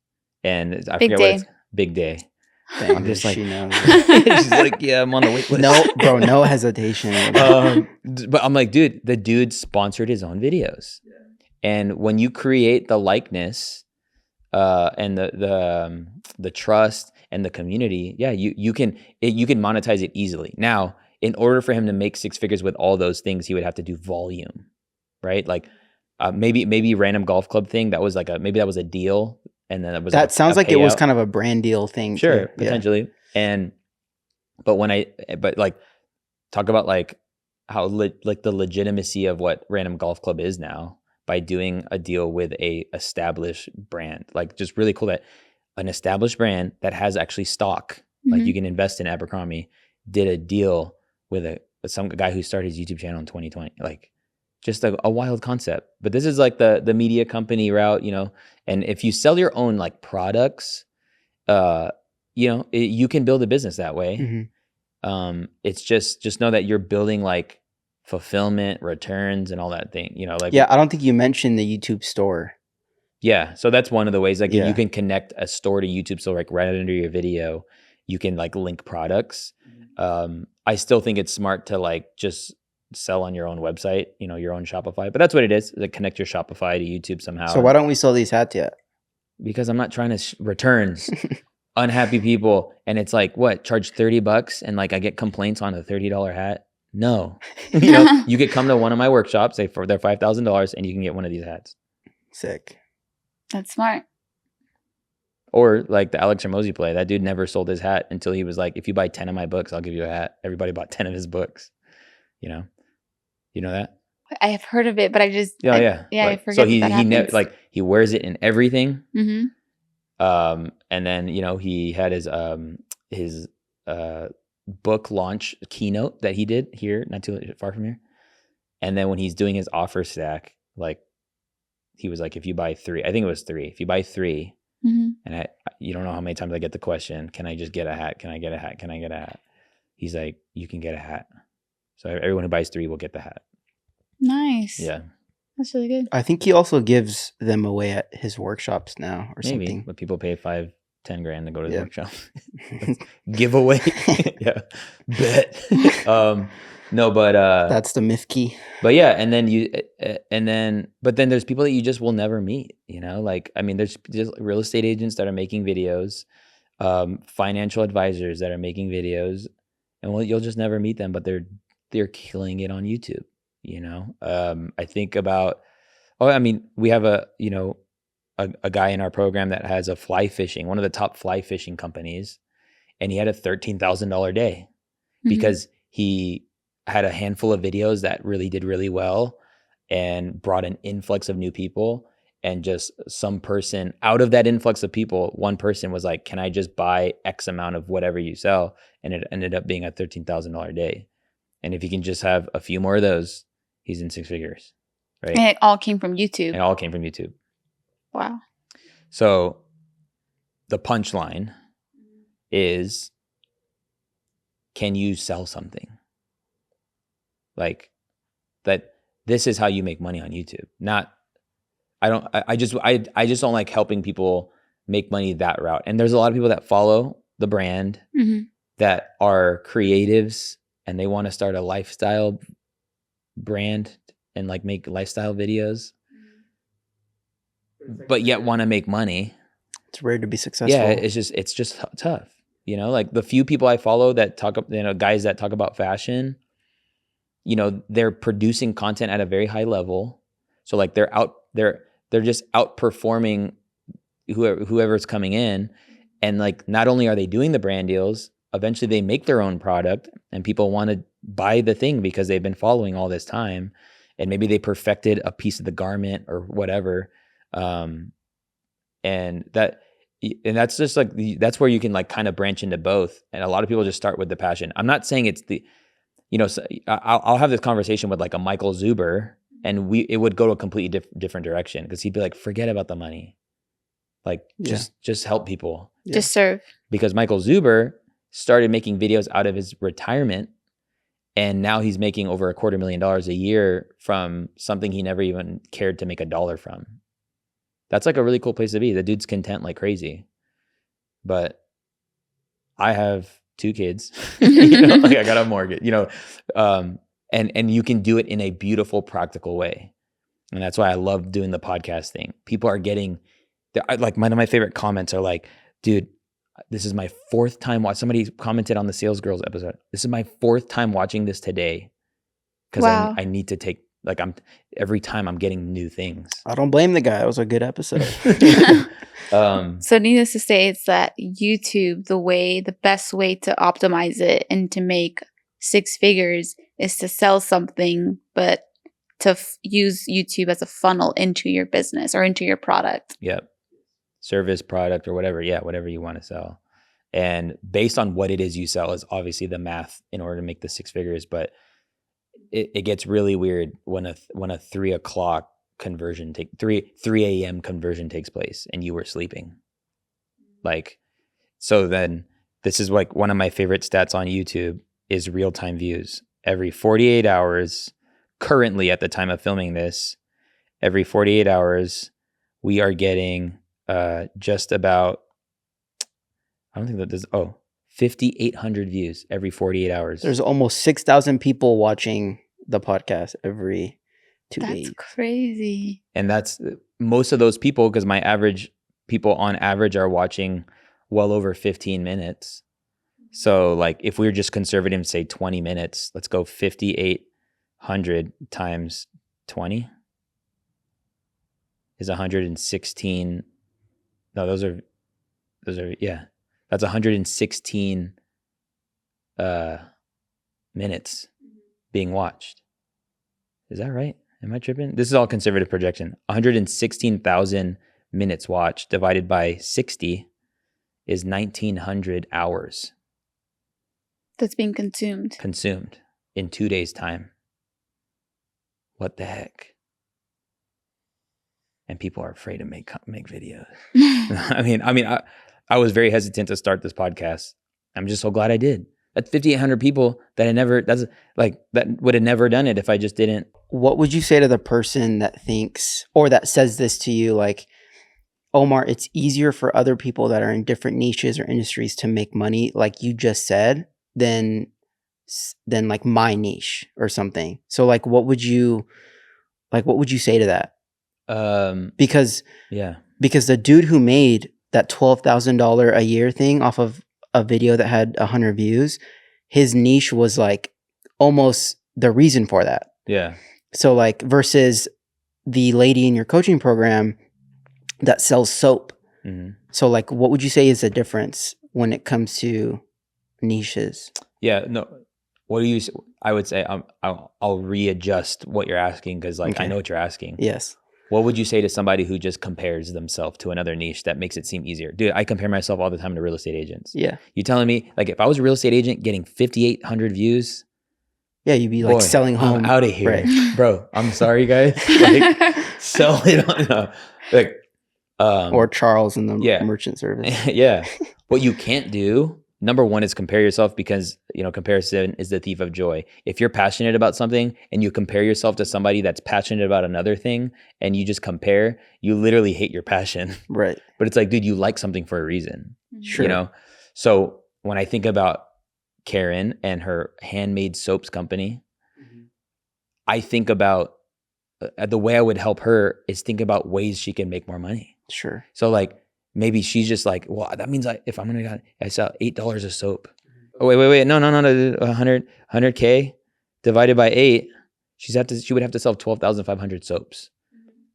and I Big forget day. what it's big day. Dang, I'm just dude, like, she knows. she's like, yeah, I'm on the wait list. No, bro, no hesitation. But I'm like, dude, the dude sponsored his own videos, and when you create the likeness, and the trust and the community, you can monetize it easily. Now, in order for him to make 6 figures with all those things, he would have to do volume, right? Like maybe Random Golf Club thing, that was maybe that was a deal, and then it was That sounds like it was payout. kind of a brand deal thing. Sure, too. Yeah. potentially. But like talk about like how like the legitimacy of what Random Golf Club is now by doing a deal with a established brand. Like, just really cool that an established brand that has actually stock, like you can invest in Abercrombie, did a deal with some guy who started his YouTube channel in 2020. Like, just a wild concept. But this is like the media company route, you know. And if you sell your own like products, you know, you can build a business that way. Mhm. It's just know that you're building like fulfillment, returns, and all that thing, you know, like, Yeah, I don't think you mentioned the YouTube store. yeah. So that's one of the ways, like, Yeah. you can connect a store to YouTube. So like right under your video, you can like link products. I still think it's smart to like just sell on your own website, you know, your own Shopify, but that's what it is. Like, connect your Shopify to YouTube somehow. So why don't we sell these hats yet? Because I'm not trying to returns. Unhappy people, and it's like, what, charge $30 and like I get complaints on a $30 hat? No. You know, you could come to one of my workshops, say for their $5,000, and you can get one of these hats. Sick. That's smart. Or like the Alex Hormozy play. That dude never sold his hat until he was like, if you buy 10 of my books, I'll give you a hat. Everybody bought 10 of his books. You know? You know that? I have heard of it, but I just Yeah, yeah. yeah, I Like, forget so he that happens. like he wears it in everything. Mm-hmm. And then, you know, he had his book launch keynote that he did here, not too far from here. And then when he's doing his offer stack, like he was like, if you buy 3, I think it was 3. If you buy 3, Mm-hmm. and you don't know how many times I get the question, can I just get a hat? Can I get a hat? Can I get a hat? He's like, you can get a hat. So everyone who buys 3 will get the hat. Nice. Yeah. That's really good. I think he also gives them away at his workshops now or Maybe, something. but people pay $5-10 grand to go to the Yeah. workshop. Giveaway. Yeah. Bet. No, but That's the myth key. but yeah, and then there's people that you just will never meet, you know? Like, I mean, there's just real estate agents that are making videos, financial advisors that are making videos, and well, you'll just never meet them, but they're killing it on YouTube, you know? I think about we have a guy in our program that has a fly fishing, one of the top fly fishing companies, and he had a $13,000 day because he had a handful of videos that really did really well and brought an influx of new people. And just some person out of that influx of people, one person was like, can I just buy X amount of whatever you sell? And it ended up being a $13,000 day. And if he can just have a few more of those, he's in 6 figures, right? And it all came from YouTube. It all came from YouTube. Wow. So the punchline is, can you sell something? Like that, this is how you make money on YouTube. I just don't like helping people make money that route. And there's a lot of people that follow the brand that are creatives and they want to start a lifestyle brand and like make lifestyle videos, but yet want to make money. It's rare to be successful. Yeah, it's just tough. You know, like the few people I follow that talk, guys that talk about fashion, you know, they're producing content at a very high level. So like they're just outperforming whoever's coming in. And like, not only are they doing the brand deals, eventually they make their own product and people want to buy the thing because they've been following all this time. And maybe they perfected a piece of the garment or whatever. And that's just like, that's where you can like kind of branch into both. And a lot of people just start with the passion. I'm not saying it's so I'll have this conversation with like a Michael Zuber, and it would go to a completely different direction because he'd be like, forget about the money. Like just help people. Yeah. Just serve. Because Michael Zuber started making videos out of his retirement, and now he's making over $250,000 a year from something he never even cared to make $1 from. That's like a really cool place to be. The dude's content like crazy. But I have 2 kids, like I got a mortgage, and you can do it in a beautiful, practical way. And that's why I love doing the podcast thing. People are getting, like one of my favorite comments are like, dude, this is my 4th time somebody commented on the Sales Girls episode. This is my 4th time watching this today. Cause Wow. I need to take, like every time I'm getting new things. I don't blame the guy. It was a good episode. So needless to say, it's that YouTube, the best way to optimize it and to make 6 figures is to sell something, but to use YouTube as a funnel into your business or into your product. Yep. Service, product, or whatever. Yeah, whatever you want to sell. And based on what it is you sell is obviously the math in order to make the 6 figures. But it gets really weird when a 3 o'clock conversion 3 a.m. conversion takes place and you were sleeping. Like, so then this is like one of my favorite stats on YouTube is real-time views. Every 48 hours, currently at the time of filming this, every 48 hours, we are getting just about, I don't think that there's, 5,800 views every 48 hours. There's almost 6,000 people watching the podcast every 2 days. That's crazy. And that's most of those people, because my average people on average are watching well over 15 minutes. So like if we were just conservative and say 20 minutes, let's go 5,800 times 20 is 116. No, those are those are, yeah, that's 116 minutes being watched. Is that right? Am I tripping? This is all conservative projection. 116,000 minutes watched divided by 60 is 1,900 hours That's being consumed. consumed in 2 days' time. What the heck? And people are afraid to make videos. I was very hesitant to start this podcast. I'm just so glad I did. That's 5,800 people that that would have never done it if I just didn't. What would you say to the person that thinks or that says this to you, like, Omar, it's easier for other people that are in different niches or industries to make money, like you just said, than like my niche or something. So like, what would you say to that? Because the dude who made that $12,000 a year thing off of a video that had 100 views, his niche was like almost the reason for that. Yeah. So like versus the lady in your coaching program that sells soap. Mm-hmm. So like, what would you say is the difference when it comes to niches? Yeah. No. What do you? I would say I'll readjust what you're asking because like I know what you're asking. Yes. What would you say to somebody who just compares themselves to another niche that makes it seem easier? Dude, I compare myself all the time to real estate agents. Yeah. You telling me like if I was a real estate agent getting 5,800 views? Yeah, you'd be like selling home. I'm out of here, right. Bro. I'm sorry, guys. Like, sell it on like, or Charles in the yeah. merchant service. Yeah. What you can't do, number one, is compare yourself because comparison is the thief of joy. If you're passionate about something and you compare yourself to somebody that's passionate about another thing and you just compare, you literally hate your passion. Right. But it's like, dude, you like something for a reason. Sure. So when I think about Karen and her handmade soaps company, I think about the way I would help her is think about ways she can make more money. Sure. So like maybe she's just like, well, that means if I'm gonna I sell $8 of soap. Oh wait, no, 100K divided by 8, she would have to sell 12,500 soaps.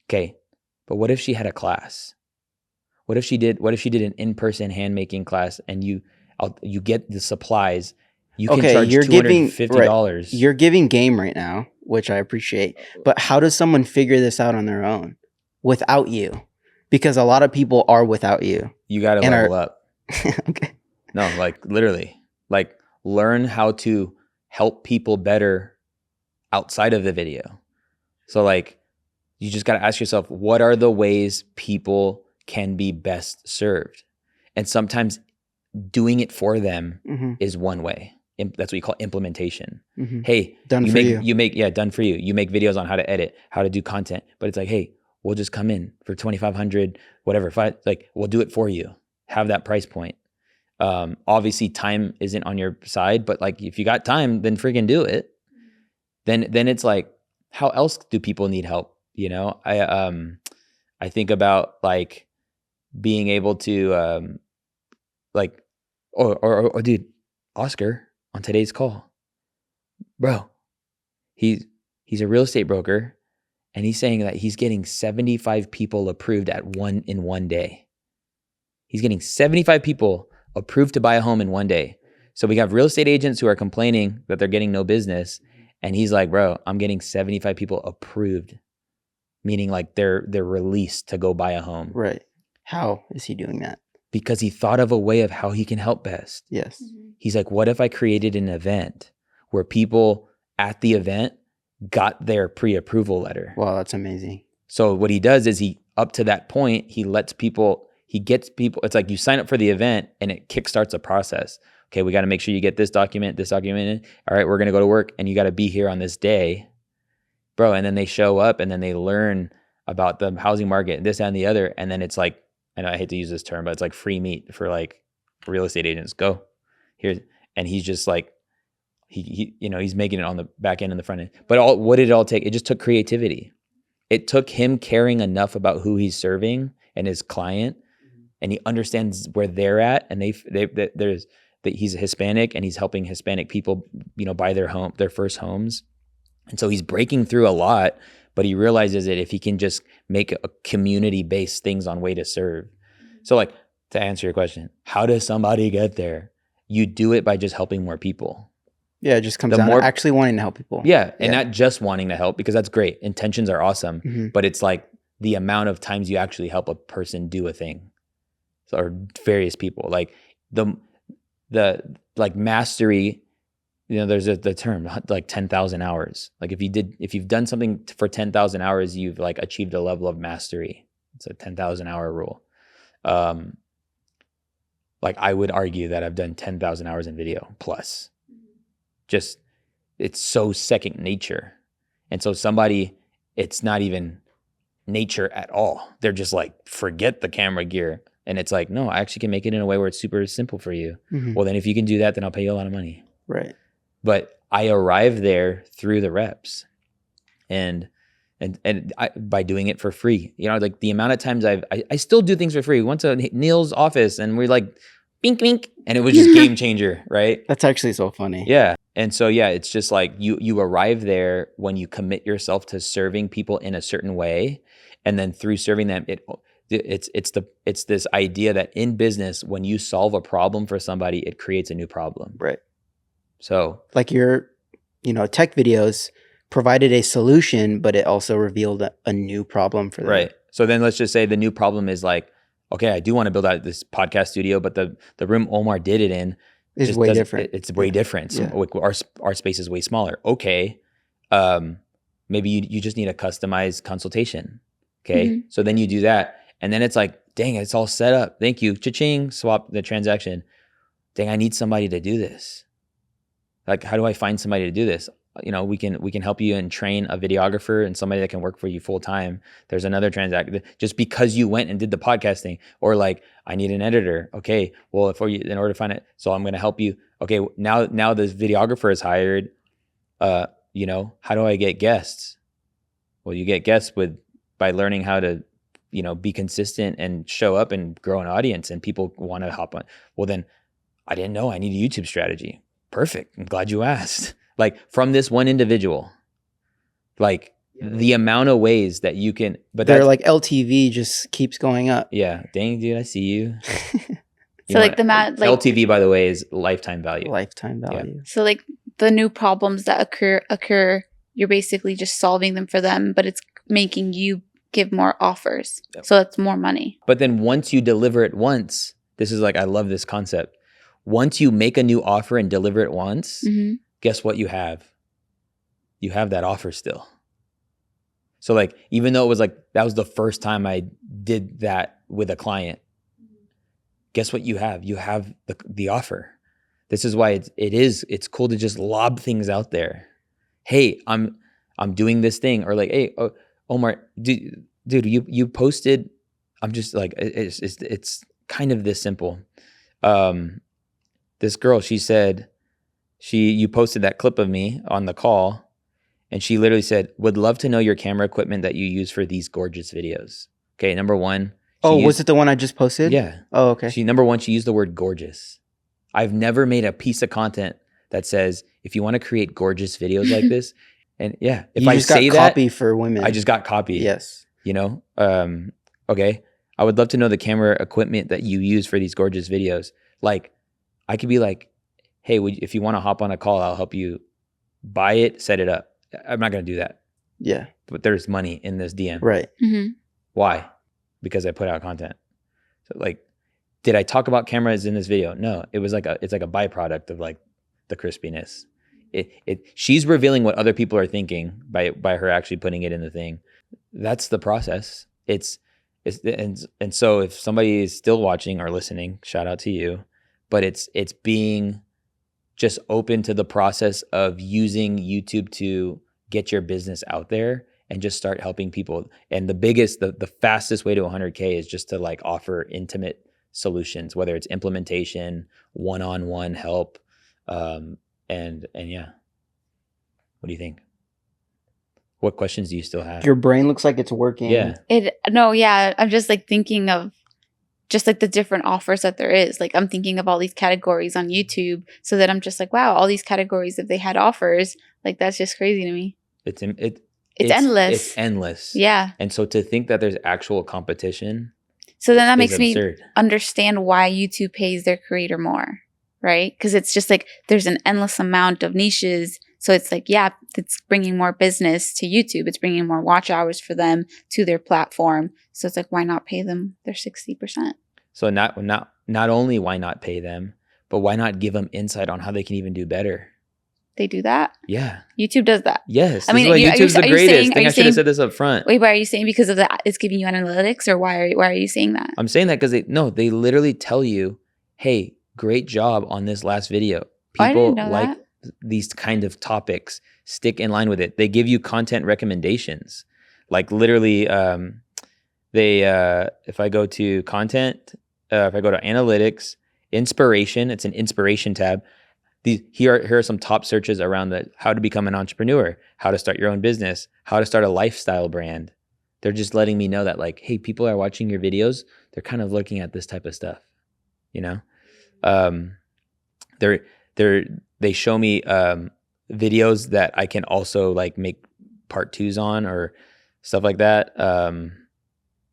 Okay, but what if she had a class? What if she did an in-person hand making class and you get the supplies? You can charge $250. You're giving game right now, which I appreciate. But how does someone figure this out on their own without you? Because a lot of people are without you. You got to level up. Okay. No, like literally, like learn how to help people better outside of the video. So like, you just got to ask yourself, what are the ways people can be best served? And sometimes doing it for them is one way. That's what you call implementation. Hey, done for you. Done for you. You make videos on how to edit, how to do content, but it's like, hey, we'll just come in for 2,500, whatever. We'll do it for you. Have that price point. Obviously time isn't on your side, but like if you got time, then freaking do it. Then it's like, how else do people need help? I think about like being able to or dude, Oscar on today's call, bro, he's a real estate broker. And he's saying that he's getting 75 people approved in one day. He's getting 75 people approved to buy a home in one day. So we have real estate agents who are complaining that they're getting no business. And he's like, bro, I'm getting 75 people approved, meaning like they're released to go buy a home. Right. How is he doing that? Because he thought of a way of how he can help best. Yes. He's like, what if I created an event where people at the event got their pre-approval letter? Wow, that's amazing. So what he does is up to that point, he gets people, it's like you sign up for the event and it kickstarts a process. Okay, we got to make sure you get this document. All right, we're going to go to work and you got to be here on this day. Bro, and then they show up and then they learn about the housing market, this and the other. And then it's like, I know I hate to use this term, but it's like free meat for like real estate agents. Go here. And he's just like, he's making it on the back end and the front end. But what did it all take? It just took creativity. It took him caring enough about who he's serving and his client, and he understands where they're at. And he's Hispanic, and he's helping Hispanic people, buy their first homes. And so he's breaking through a lot, but he realizes that if he can just make a community-based things on way to serve. So like, To answer your question, how does somebody get there? You do it by just helping more people. Yeah, it just comes The down more- to actually wanting to help people. Yeah, and not just wanting to help, because that's great. Intentions are awesome, Mhm. but it's like the amount of times you actually help a person do a thing, or various people. Like the like mastery. There's the term like 10,000 hours. Like if you've done something for 10,000 hours, you've like achieved a level of mastery. It's a 10,000 hour rule. Like I would argue that I've done 10,000 hours in video plus. Just it's so second nature. And so somebody, it's not even nature at all. They're just like, forget the camera gear. And it's like, no, I actually can make it in a way where it's super simple for you. Mhm. Well, then if you can do that, then I'll pay you a lot of money. Right. But I arrived there through the reps and by doing it for free. Like the amount of times I still do things for free. We went to Neil's office and we're like, bink, bink. And it was just game changer, right? That's actually so funny. Yeah. And so, yeah, it's just like you arrive there when you commit yourself to serving people in a certain way. And then through serving them, it's this idea that in business, when you solve a problem for somebody, it creates a new problem. Right. So like your, tech videos provided a solution, but it also revealed a new problem for them. Right. So then let's just say the new problem is like, okay, I do want to build out this podcast studio, but the room Omar did it in It's way different. It's way different. So Yeah. our space is way smaller. Okay. Maybe you just need a customized consultation. Okay. Mhm. So then you do that. And then it's like, dang, it's all set up. Thank you. Cha-ching, swap the transaction. Dang, I need somebody to do this. Like, how do I find somebody to do this? We can help you and train a videographer and somebody that can work for you full time. There's another transaction just because you went and did the podcasting, or like, I need an editor. Okay. Well, in order to find it, so I'm going to help you. Okay. Now this videographer is hired. How do I get guests? Well, you get guests by learning how to, be consistent and show up and grow an audience, and people want to hop on. Well, then I didn't know I need a YouTube strategy. Perfect. I'm glad you asked. Like from this one individual, like the amount of ways that you can, but They're that's like LTV just keeps going up. yeah. Dang, dude, I see you. So like the like LTV, by the way, is lifetime value. Lifetime value. So like the new problems that occur, you're basically just solving them for them, but it's making you give more offers. Yep. So that's more money. But then once you deliver it once, this is like, I love this concept. Once you make a new offer and deliver it once, Mm-hmm. guess what you have? You have that offer still. So like, even though it was like, that was the first time I did that with a client, guess what you have? You have the offer. This is why it's cool to just lob things out there. Hey, I'm doing this thing, or like, hey, Omar, dude, you posted. I'm just like, it's kind of this simple. This girl, she said, you posted that clip of me on the call, and she literally said, would love to know your camera equipment that you use for these gorgeous videos. Okay, number one. Was it the one I just posted? Yeah. Oh, okay. Number one, she used the word gorgeous. I've never made a piece of content that says, if you want to create gorgeous videos like this, and yeah, if You I just say got that, copy for women. I just got copy. Yes. Okay. I would love to know the camera equipment that you use for these gorgeous videos. Like, I could be like, hey, if you want to hop on a call, I'll help you buy it, set it up. I'm not going to do that. Yeah. But there's money in this DM. Right. Mm-hmm. Why? Because I put out content. So like, did I talk about cameras in this video? No, it's like a byproduct of like the crispiness. She's revealing what other people are thinking by her actually putting it in the thing. That's the process. And so if somebody is still watching or listening, shout out to you. But it's being just open to the process of using YouTube to get your business out there and just start helping people. And the fastest way to 100K is just to like offer intimate solutions, whether it's implementation, one-on-one help, and yeah. What do you think? What questions do you still have? Your brain looks like it's working. Yeah. I'm just like thinking of just like the different offers that there is. Like I'm thinking of all these categories on YouTube, so that I'm just like, wow, all these categories, if they had offers, like that's just crazy to me. It's endless. It's endless. Yeah. And so to think that there's actual competition So then that is makes me absurd. understand why YouTube pays their creator more, right? Because it's just like there's an endless amount of niches. So it's like, yeah, it's bringing more business to YouTube. It's bringing more watch hours for them to their platform. So it's like, why not pay them their 60%? So not only why not pay them, but why not give them insight on how they can even do better? They do that? Yeah. YouTube does that. Yes. I mean, this is why YouTube's the are you greatest. saying- I think are I you should have saying- said this up front. Wait, but are you saying because of that it's giving you analytics, or why are you saying that? I'm saying that because they literally tell you, hey, great job on this last video. Oh, I People didn't know like that. these kind of topics. Stick in line with it. They give you content recommendations. Like literally, if I go to content, if I go to analytics, inspiration, it's an inspiration tab. Here are some top searches around how to become an entrepreneur, how to start your own business, how to start a lifestyle brand. They're just letting me know that like, hey, people are watching your videos. They're kind of looking at this type of stuff, you know. They show me videos that I can also like make part 2s on or stuff like that.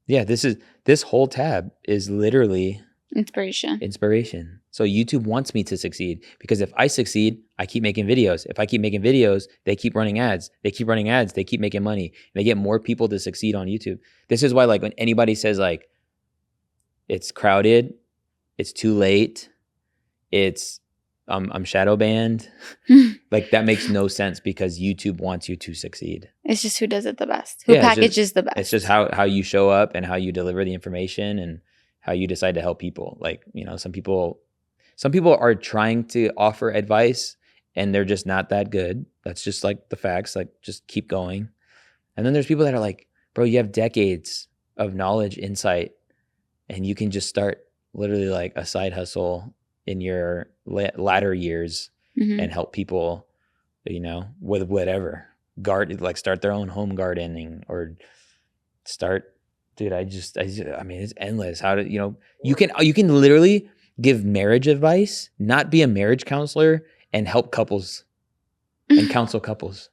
Yeah, this whole tab is literally inspiration. So YouTube wants me to succeed because if I succeed, I keep making videos. If I keep making videos, they keep running ads. They keep running ads. They keep making money. They get more people to succeed on YouTube. This is why like when anybody says like it's crowded, it's too late, it's I'm shadow banned, like that makes no sense because YouTube wants you to succeed. It's just who does it the best, who packages the best. It's just how you show up and how you deliver the information and how you decide to help people. Like, you know, some people are trying to offer advice and they're just not that good. That's just like the facts, like just keep going. And then there's people that are like, bro, you have decades of knowledge, insight, and you can just start literally like a side hustle in your latter years and help people, you know, with whatever. Start their own home gardening or start, dude, I mean, it's endless. How to, you know, you can literally give marriage advice, not be a marriage counselor and help couples and counsel couples.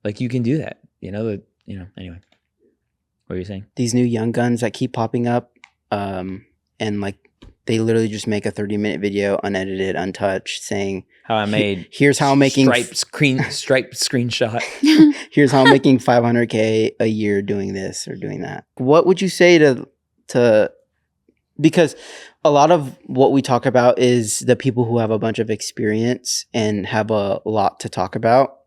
Like you can do that, you know, anyway. What were you saying? These new young guns that keep popping up, and like they literally just make a 30-minute video, unedited, untouched, saying how I made here's how I'm making stripe screenshot. Here's how I'm making $500K a year doing this or doing that. What would you say to because a lot of what we talk about is the people who have a bunch of experience and have a lot to talk about.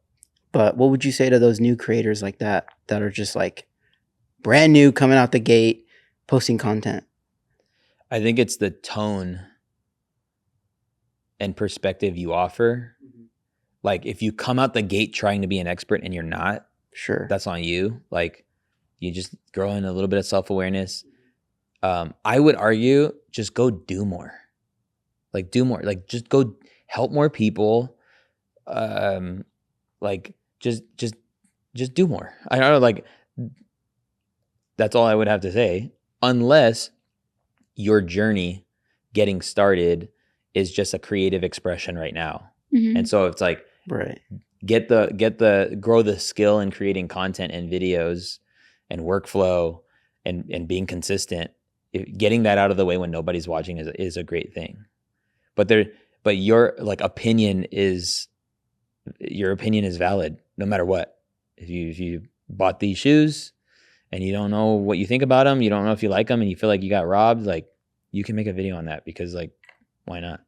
But what would you say to those new creators like that are just like brand new, coming out the gate, posting content? I think it's the tone and perspective you offer. Like if you come out the gate trying to be an expert and you're not, sure, that's on you. Like you just grow in a little bit of self-awareness. I would argue just go do more. Like do more. Like just go help more people. Like just do more. I don't know, like that's all I would have to say. Unless your journey getting started is just a creative expression right now. And so it's like, right, grow the skill in creating content and videos and workflow and being consistent. Getting that out of the way when nobody's watching is a great thing. But your like opinion is valid no matter what. If you bought these shoes and you don't know what you think about them, you don't know if you like them, and you feel like you got robbed, like you can make a video on that because like why not,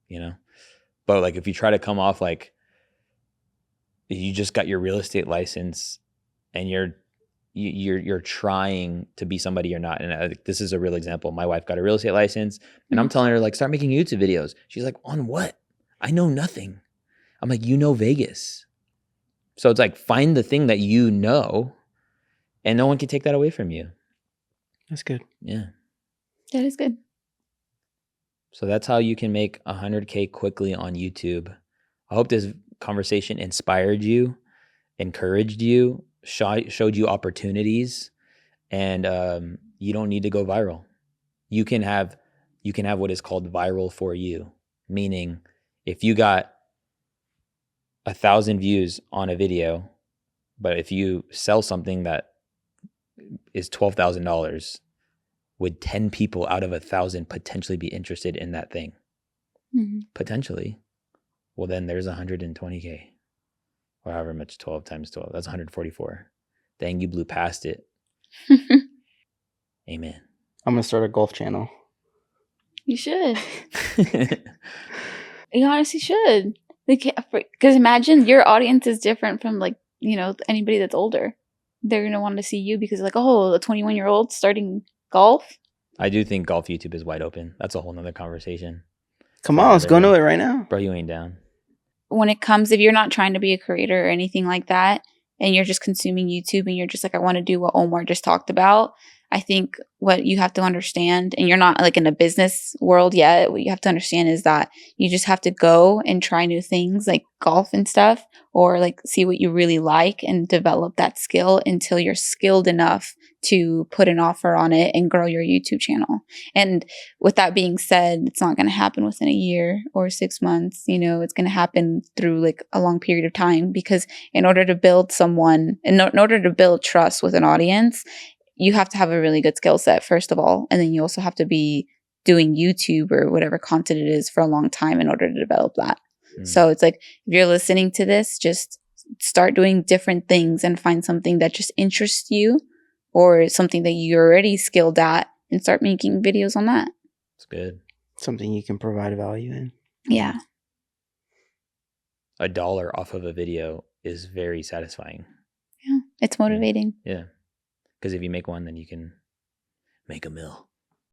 you know? But like if you try to come off like you just got your real estate license and you're trying to be somebody you're not. And this is a real example. My wife got a real estate license and I'm telling her like, start making YouTube videos. She's like, on what? I know nothing. I'm like, you know Vegas. So it's like, find the thing that you know and no one can take that away from you. That's good. Yeah. That is good. So that's how you can make 100K quickly on YouTube. I hope this conversation inspired you, encouraged you, showed you opportunities, and you don't need to go viral. You can have what is called viral for you, meaning if you got 1,000 views on a video, but if you sell something that is $12,000, would 10 people out of 1,000 potentially be interested in that thing? Mhm. Potentially. Well, then there's 120K or however much 12 times 12. That's 144. Dang, you blew past it. Amen. I'm gonna start a golf channel. You should. You honestly should. Because imagine your audience is different from like, you know, anybody that's older. They're going to want to see you because like, oh, a 21-year-old starting golf. I do think golf YouTube is wide open. That's a whole nother conversation. Come on, let's go into it right now. Bro, you ain't down. When it comes, if you're not trying to be a creator or anything like that, and you're just consuming YouTube and you're just like, I want to do what Omar just talked about, I think what you have to understand, and you're not like in a business world yet, what you have to understand is that you just have to go and try new things like golf and stuff, or like see what you really like and develop that skill until you're skilled enough to put an offer on it and grow your YouTube channel. And with that being said, it's not going to happen within a year or 6 months. You know, it's going to happen through like a long period of time, because in order to build in order to build trust with an audience, you have to have a really good skill set, first of all. And then you also have to be doing YouTube or whatever content it is for a long time in order to develop that. So it's like, if you're listening to this, just start doing different things and find something that just interests you or something that you're already skilled at and start making videos on that. It's good. Something you can provide value in. Yeah. $1 off of a video is very satisfying. Yeah. It's motivating. Yeah. Because if you make one, then you can make a mill.